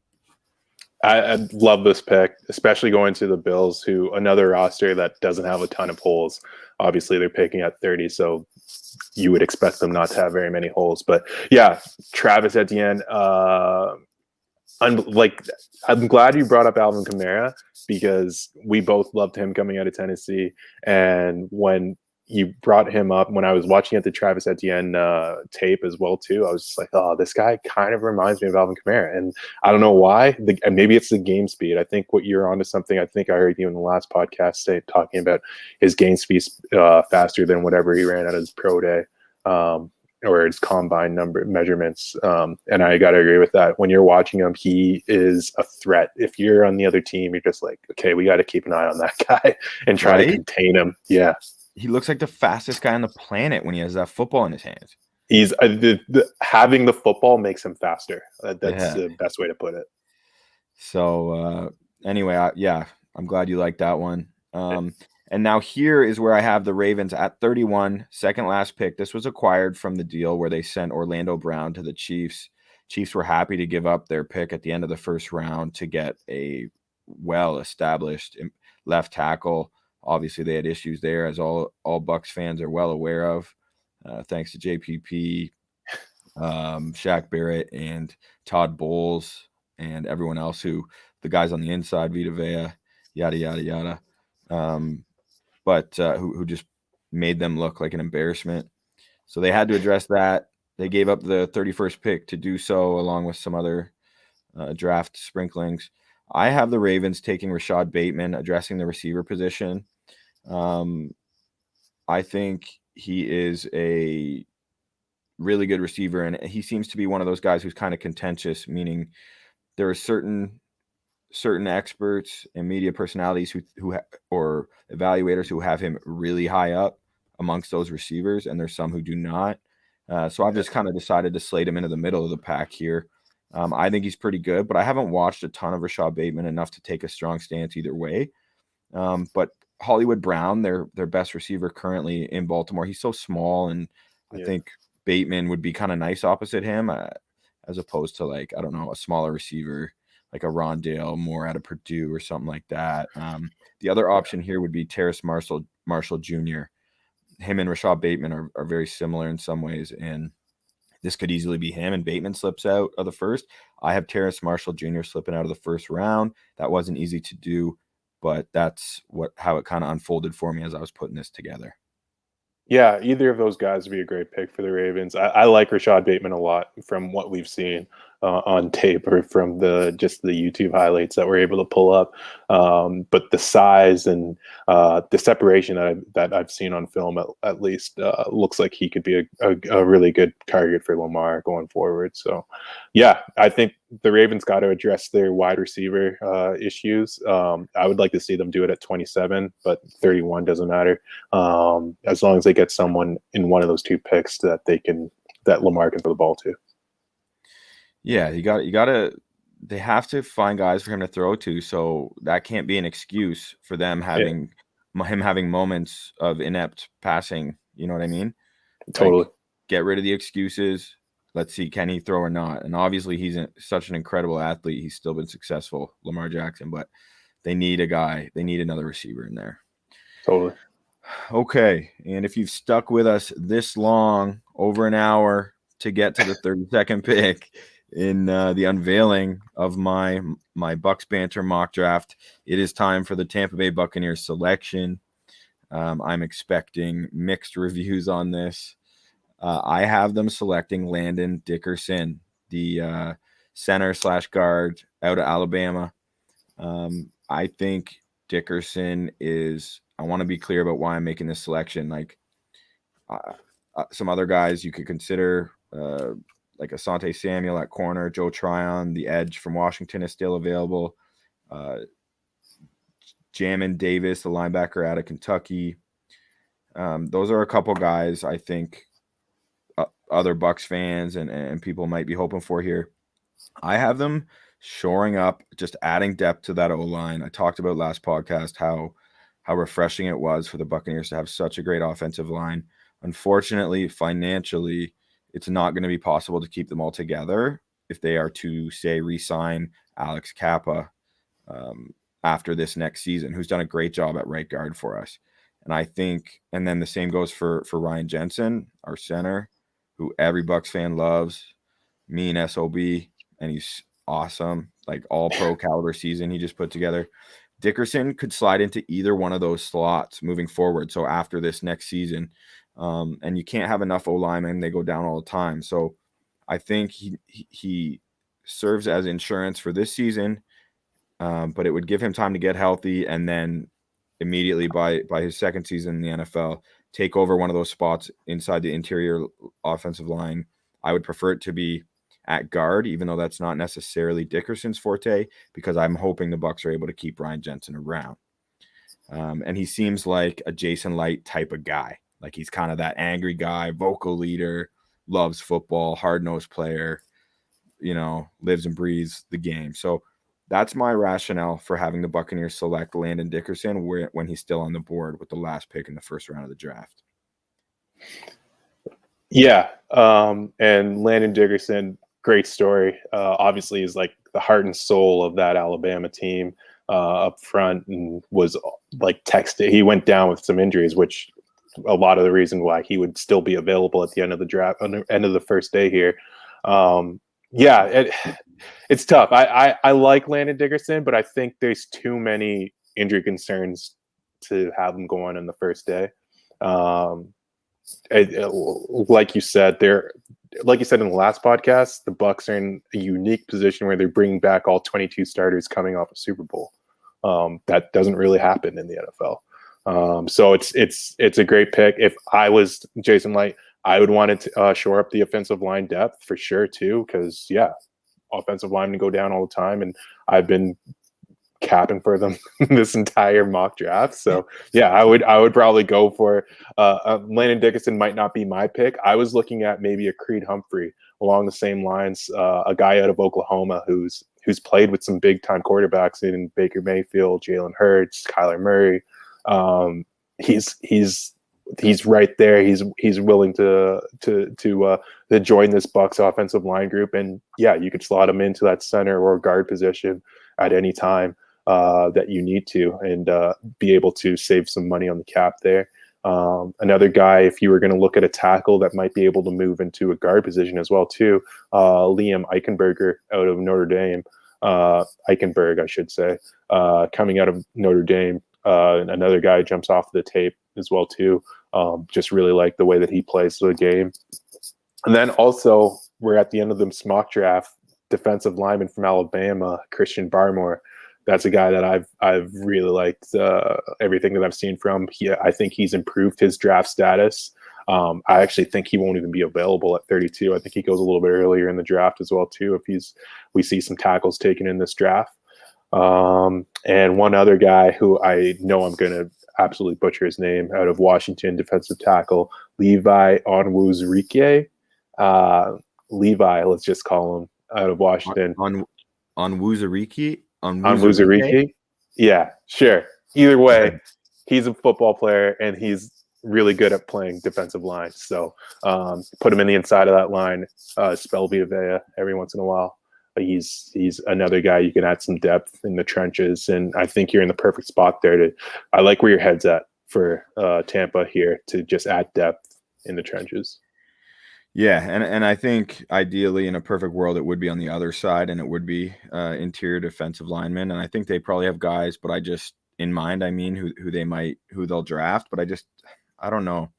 I love this pick, especially going to the Bills, who another roster that doesn't have a ton of holes. Obviously, they're picking at 30, so you would expect them not to have very many holes. But yeah, Travis Etienne. I'm glad you brought up Alvin Kamara because we both loved him coming out of Tennessee, and when you brought him up, when I was watching at the Travis Etienne tape as well too, I was just like, oh, this guy kind of reminds me of Alvin Kamara, and I don't know why. Maybe it's the game speed. I think what you're onto something. I think I heard you in the last podcast talking about his game speed faster than whatever he ran at his pro day. Or his combine measurements. And I got to agree with that. When you're watching him, he is a threat. If you're on the other team, you're just like, okay, we got to keep an eye on that guy and try to contain him. Yeah. He looks like the fastest guy on the planet when he has that football in his hands. He's having the football makes him faster. That's the best way to put it. So anyway, I'm glad you like that one. And now here is where I have the Ravens at 31, second last pick. This was acquired from the deal where they sent Orlando Brown to the Chiefs. Chiefs were happy to give up their pick at the end of the first round to get a well-established left tackle. Obviously, they had issues there, as all Bucs fans are well aware of, thanks to JPP, Shaq Barrett, and Todd Bowles, and everyone else the guys on the inside, Vita Vea, yada, yada, yada. But who just made them look like an embarrassment. So they had to address that. They gave up the 31st pick to do so, along with some other draft sprinklings. I have the Ravens taking Rashad Bateman, addressing the receiver position. I think he is a really good receiver, and he seems to be one of those guys who's kind of contentious, meaning there are certain experts and media personalities or evaluators who have him really high up amongst those receivers, and there's some who do not. So I've just kind of decided to slate him into the middle of the pack here. I think he's pretty good, but I haven't watched a ton of Rashad Bateman enough to take a strong stance either way. But Hollywood Brown, their best receiver currently in Baltimore, he's so small, and I think Bateman would be kind of nice opposite him, as opposed to, like, I don't know, a smaller receiver like a Rondale Moore out of Purdue or something like that. The other option here would be Terrace Marshall Jr. Him and Rashad Bateman are very similar in some ways, and this could easily be him, and Bateman slips out of the first. I have Terrace Marshall Jr. slipping out of the first round. That wasn't easy to do, but that's how it kind of unfolded for me as I was putting this together. Yeah, either of those guys would be a great pick for the Ravens. I like Rashad Bateman a lot from what we've seen on tape or from the YouTube highlights that we're able to pull up. But the size and the separation that I've seen on film at least looks like he could be a really good target for Lamar going forward. So, yeah, I think the Ravens got to address their wide receiver issues. I would like to see them do it at 27, but 31 doesn't matter. As long as they get someone in one of those two picks that Lamar can throw the ball to. Yeah, you got to. They have to find guys for him to throw to, so that can't be an excuse for them having him having moments of inept passing. You know what I mean? Totally. Like, get rid of the excuses. Let's see, can he throw or not? And obviously, he's such an incredible athlete. He's still been successful, Lamar Jackson. But they need a guy. They need another receiver in there. Totally. Okay, and if you've stuck with us this long, over an hour, to get to the 32nd pick in the unveiling of my Bucks Banter mock draft, it is time for the Tampa Bay Buccaneers selection. I'm expecting mixed reviews on this. I have them selecting Landon Dickerson, the center/guard out of Alabama. I think Dickerson is. I want to be clear about why I'm making this selection. Like some other guys you could consider, like Asante Samuel at corner, Joe Tryon, the edge from Washington, is still available. Jamin Davis, the linebacker out of Kentucky. Those are a couple guys I think other Bucks fans and people might be hoping for here. I have them shoring up, just adding depth to that O-line. I talked about last podcast how refreshing it was for the Buccaneers to have such a great offensive line. Unfortunately, financially, it's not going to be possible to keep them all together if they are to, say, re-sign Alex Kappa after this next season, who's done a great job at right guard for us. And I think, and then the same goes for Ryan Jensen, our center, who every Bucs fan loves, me and SOB, and he's awesome, like all pro caliber season he just put together. Dickerson could slide into either one of those slots moving forward. So after this next season, and you can't have enough O-linemen, they go down all the time. So I think he serves as insurance for this season, but it would give him time to get healthy, and then immediately by his second season in the NFL, take over one of those spots inside the interior offensive line. I would prefer it to be at guard, even though that's not necessarily Dickerson's forte, because I'm hoping the Bucs are able to keep Ryan Jensen around. And he seems like a Jason Light type of guy. Like, he's kind of that angry guy, vocal leader, loves football, hard-nosed player, lives and breathes the game. So that's my rationale for having the Buccaneers select Landon Dickerson when he's still on the board with the last pick in the first round of the draft. Yeah, and Landon Dickerson, great story. Obviously, is like the heart and soul of that Alabama team up front, and was like texted. He went down with some injuries, which a lot of the reason why he would still be available at the end of the draft, on the end of the first day here. It's tough. I like Landon Dickerson, but I think there's too many injury concerns to have him go on in the first day. like you said in the last podcast, the Bucs are in a unique position where they're bringing back all 22 starters coming off a Super Bowl. That doesn't really happen in the NFL. So it's a great pick. If I was Jason Light, I would want to shore up the offensive line depth for sure too, because offensive linemen go down all the time, and I've been capping for them this entire mock draft. So I would probably go for Landon Dickerson. Might not be my pick. I was looking at maybe a Creed Humphrey along the same lines, a guy out of Oklahoma who's played with some big time quarterbacks in Baker Mayfield, Jalen Hurts, Kyler Murray. He's right there. He's willing to join this Bucs offensive line group, and you could slot him into that center or guard position at any time that you need to, and be able to save some money on the cap there. Another guy, if you were going to look at a tackle that might be able to move into a guard position as well too, Liam Eichenberger out of Notre Dame, Eichenberg, I should say, coming out of Notre Dame. Another guy jumps off the tape as well too. Just really like the way that he plays the game. And then also, we're at the end of the mock draft, defensive lineman from Alabama, Christian Barmore. That's a guy that I've really liked everything that I've seen from. I think he's improved his draft status. I actually think he won't even be available at 32. I think he goes a little bit earlier in the draft as well too, if we see some tackles taken in this draft. And one other guy who I know I'm going to absolutely butcher his name, out of Washington, defensive tackle Levi Onwuzarik. Levi, let's just call him, out of Washington. Onwuzarik? Onwuzarik? Yeah, sure. Either way, he's a football player, and he's really good at playing defensive line. So put him in the inside of that line, spell Via every once in a while. He's another guy you can add some depth in the trenches, and I think you're in the perfect spot there. I like where your head's at for Tampa here, to just add depth in the trenches. Yeah, and I think ideally in a perfect world it would be on the other side, and it would be interior defensive linemen. And I think they probably have guys, but I just in mind, who they'll draft, but I don't know.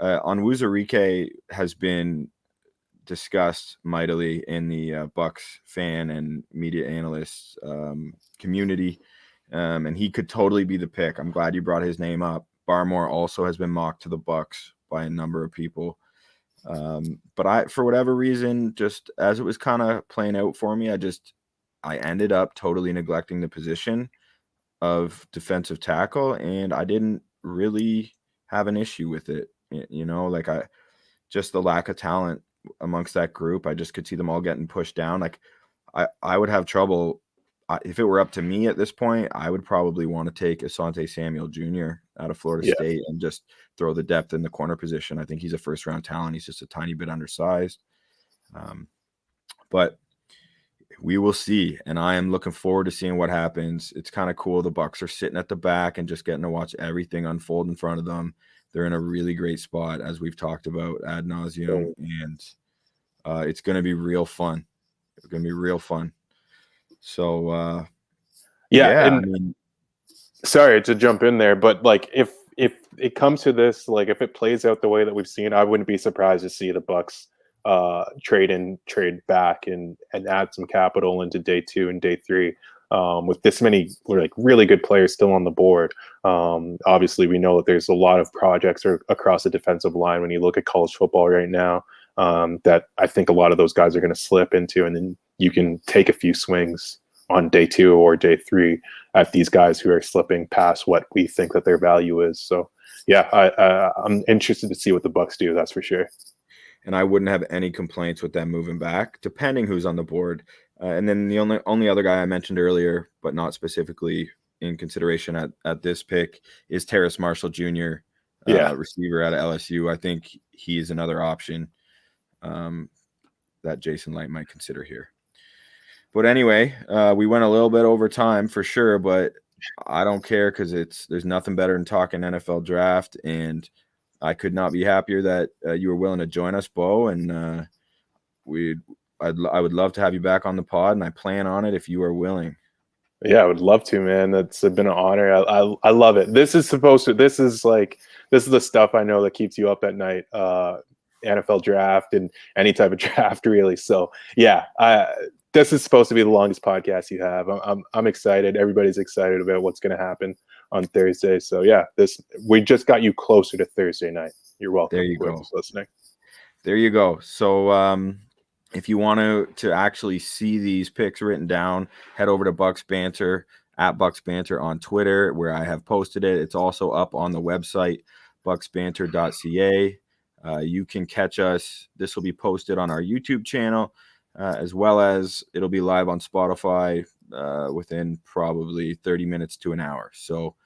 Onwuzarik has been discussed mightily in the Bucs fan and media analysts community, and he could totally be the pick. I'm glad you brought his name up. Barmore also has been mocked to the Bucs by a number of people, but for whatever reason, just as it was kind of playing out for me, I ended up totally neglecting the position of defensive tackle, and I didn't really have an issue with it. Just the lack of talent amongst that group. I just could see them all getting pushed down. Like I would have trouble if it were up to me at this point. I would probably want to take Asante Samuel Jr. out of Florida State and just throw the depth in the corner position. I think he's a first round talent. He's just a tiny bit undersized, but we will see. And I am looking forward to seeing what happens. It's kind of cool. The Bucs are sitting at the back and just getting to watch everything unfold in front of them. They're in a really great spot, as we've talked about ad nauseum, and it's going to be real fun. It's going to be real fun. So, sorry to jump in there, but like if it comes to this, like if it plays out the way that we've seen, I wouldn't be surprised to see the Bucs trade back and add some capital into day 2 and day 3. With this many really good players still on the board. Obviously, we know that there's a lot of projects across the defensive line when you look at college football right now, that I think a lot of those guys are going to slip into, and then you can take a few swings on day 2 or day 3 at these guys who are slipping past what we think that their value is. So, I'm interested to see what the Bucs do. That's for sure. And I wouldn't have any complaints with them moving back, depending who's on the board. And then the only other guy I mentioned earlier, but not specifically in consideration at this pick, is Terrace Marshall Jr., receiver out of LSU. I think he's another option that Jason Light might consider here. But anyway, we went a little bit over time for sure, but I don't care, because there's nothing better than talking NFL draft, and I could not be happier that you were willing to join us, Bo, and I would love to have you back on the pod, and I plan on it if you are willing. Yeah, I would love to, man. That's been an honor. I love it. This is the stuff I know that keeps you up at night. NFL draft and any type of draft, really. So yeah, this is supposed to be the longest podcast you have. I'm excited. Everybody's excited about what's going to happen on Thursday. So yeah, we just got you closer to Thursday night. You're welcome. There you go. Whoever's listening. There you go. So if you want to actually see these picks written down, head over to Bucks Banter at Bucks Banter on Twitter, where I have posted it. It's also up on the website, bucksbanter.ca. You can catch us. This will be posted on our YouTube channel, as well as it'll be live on Spotify within probably 30 minutes to an hour. So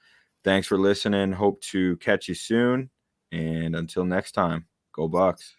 thanks for listening. Hope to catch you soon. And until next time, go Bucks.